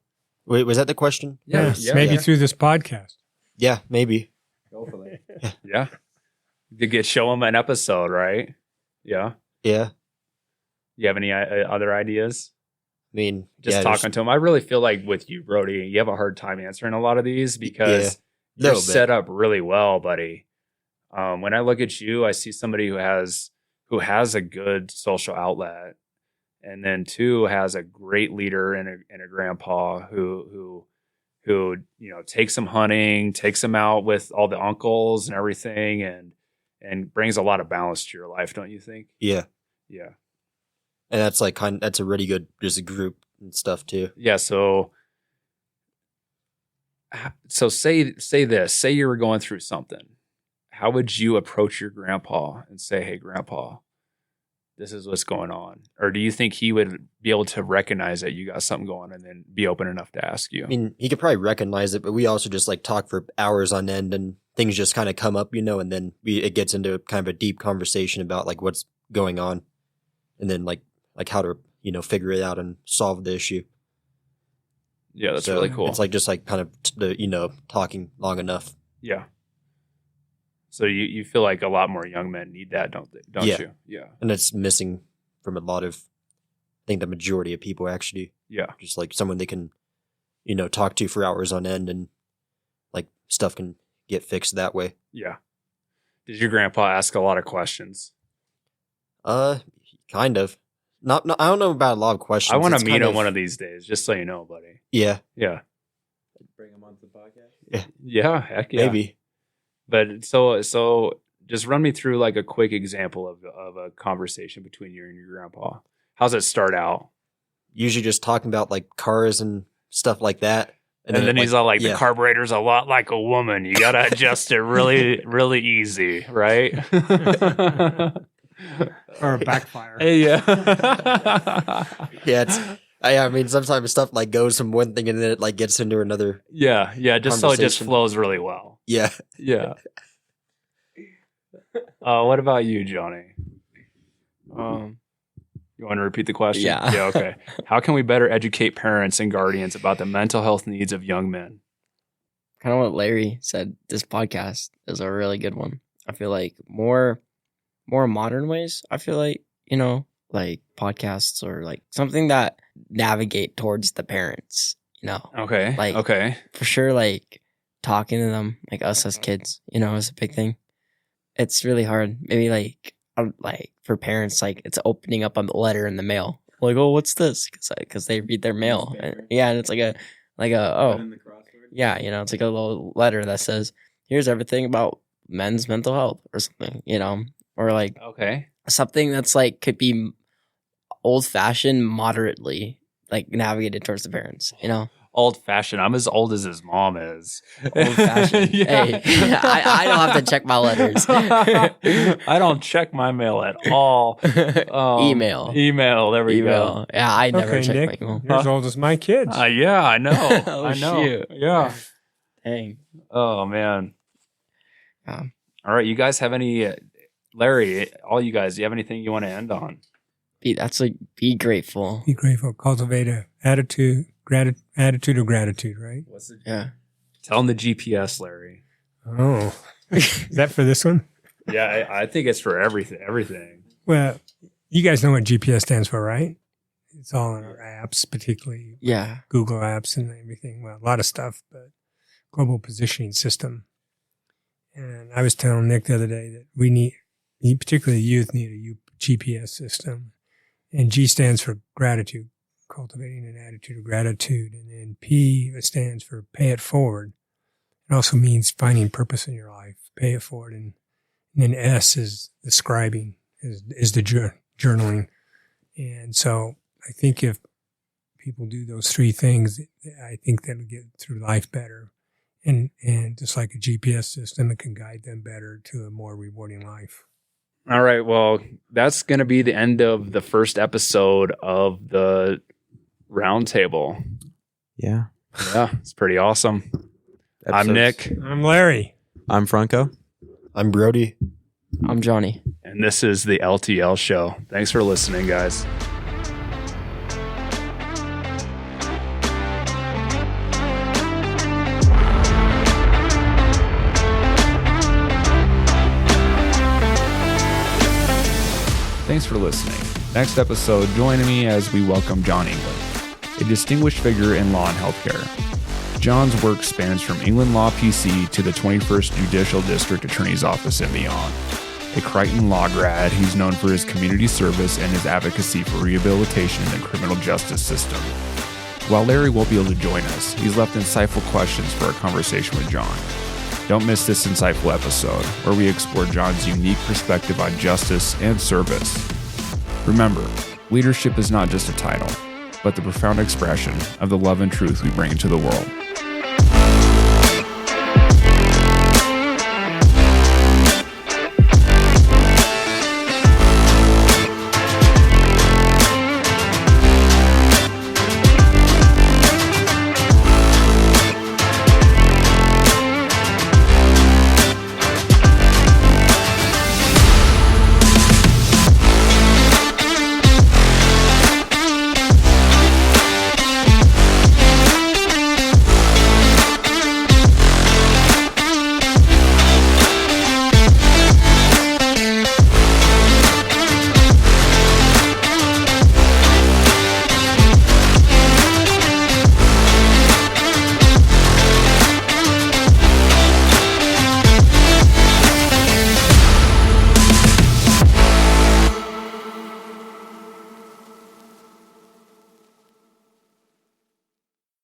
Wait, was that the question? Maybe through this podcast. Yeah, maybe. Hopefully. Yeah. To show them an episode, right? Yeah. Yeah. You have any other ideas? I mean, Just yeah, talking to them. I really feel like with you, Brody, you have a hard time answering a lot of these because you're Little bit. set up really well, buddy. When I look at you, I see somebody who has a good social outlet, and then two, has a great leader and a grandpa who takes them hunting, takes them out with all the uncles and everything, and brings a lot of balance to your life, don't you think? Yeah. Yeah. And that's like that's a really good just a group and stuff too. Yeah. So say this. Say you were going through something. How would you approach your grandpa and say, "Hey, Grandpa, this is what's going on"? Or do you think he would be able to recognize that you got something going and then be open enough to ask you? I mean, he could probably recognize it, but we also just like talk for hours on end and things just kind of come up, and then it gets into kind of a deep conversation about like what's going on and then like how to, figure it out and solve the issue. Yeah, that's So really cool. It's like just like kind of talking long enough. Yeah. So you feel like a lot more young men need that, don't they? Don't Yeah. you? Yeah. And it's missing from a lot of, I think the majority of people actually, Yeah. just like someone they can, talk to for hours on end and like stuff can get fixed that way. Yeah. Did your grandpa ask a lot of questions? Kind of. Not I don't know about a lot of questions. I want It's to meet kind him one of these days, just so you know, buddy. Yeah, Yeah. Bring them onto the podcast. Yeah. Heck yeah. maybe. But so just run me through like a quick example of a conversation between you and your grandpa. How's it start out? Usually just talking about like cars and stuff like that. And then he's all like, the carburetor's a lot like a woman. You got to adjust it really, really easy, right? Or a backfire. Yeah. Yeah, I mean, sometimes stuff like goes from one thing and then it like gets into another. Yeah, just so it just conversation. flows really well. Yeah. Yeah. What about you, Johnny? You want to repeat the question? Yeah. Yeah, okay. How can we better educate parents and guardians about the mental health needs of young men? Kind of what Larry said, this podcast is a really good one. I feel like more modern ways, I feel like, like podcasts or like something that navigate towards the parents, Okay. Like, okay. for sure, like talking to them, like us as kids, is a big thing. It's really hard. Maybe like for parents, like it's opening up a letter in the mail. Like, oh, what's this? Because they read their mail. And it's like a yeah, it's like a little letter that says, here's everything about men's mental health or something, or like Okay. something that's like could be old fashioned, moderately like navigated towards the parents, Old fashioned. I'm as old as his mom is. Old fashioned. Yeah. Hey, I don't have to check my letters. I don't check my mail at all. Email. There we go. Yeah, I never Okay, check Nick, my email. you're as old as my kids. Yeah, I know. Oh, I know. shoot. Yeah. Dang. Oh man. Yeah. All right. You guys have any, Larry? All you guys, do you have anything you want to end on? That's like be grateful. Be grateful. Cultivate a attitude of gratitude, right? Yeah. Tell them the GPS, Larry. Oh, is that for this one? Yeah, I think it's for everything. Well, you guys know what GPS stands for, right? It's all in our apps, particularly Yeah. Google apps and everything. Well, a lot of stuff, but global positioning system. And I was telling Nick the other day that we need, particularly youth, need a GPS system. And G stands for gratitude, cultivating an attitude of gratitude. And then P stands for pay it forward. It also means finding purpose in your life, pay it forward. And then S is the scribing, is the journaling. And so I think if people do those three things, I think they'll get through life better. And just like a GPS system, it can guide them better to a more rewarding life. All right. Well, that's going to be the end of the first episode of the roundtable. Yeah. Yeah, it's pretty awesome. I'm Nick. I'm Larry. I'm Franko. I'm Brody. I'm Johnny. And this is the LTL show. Thanks for listening, guys. Thanks for listening. Next episode, join me as we welcome John England, a distinguished figure in law and healthcare. John's work spans from England Law PC to the 21st Judicial District Attorney's Office and beyond. A Crichton Law grad, he's known for his community service and his advocacy for rehabilitation in the criminal justice system. While Larry won't be able to join us, he's left insightful questions for our conversation with John. Don't miss this insightful episode, where we explore John's unique perspective on justice and service. Remember, leadership is not just a title, but the profound expression of the love and truth we bring into the world.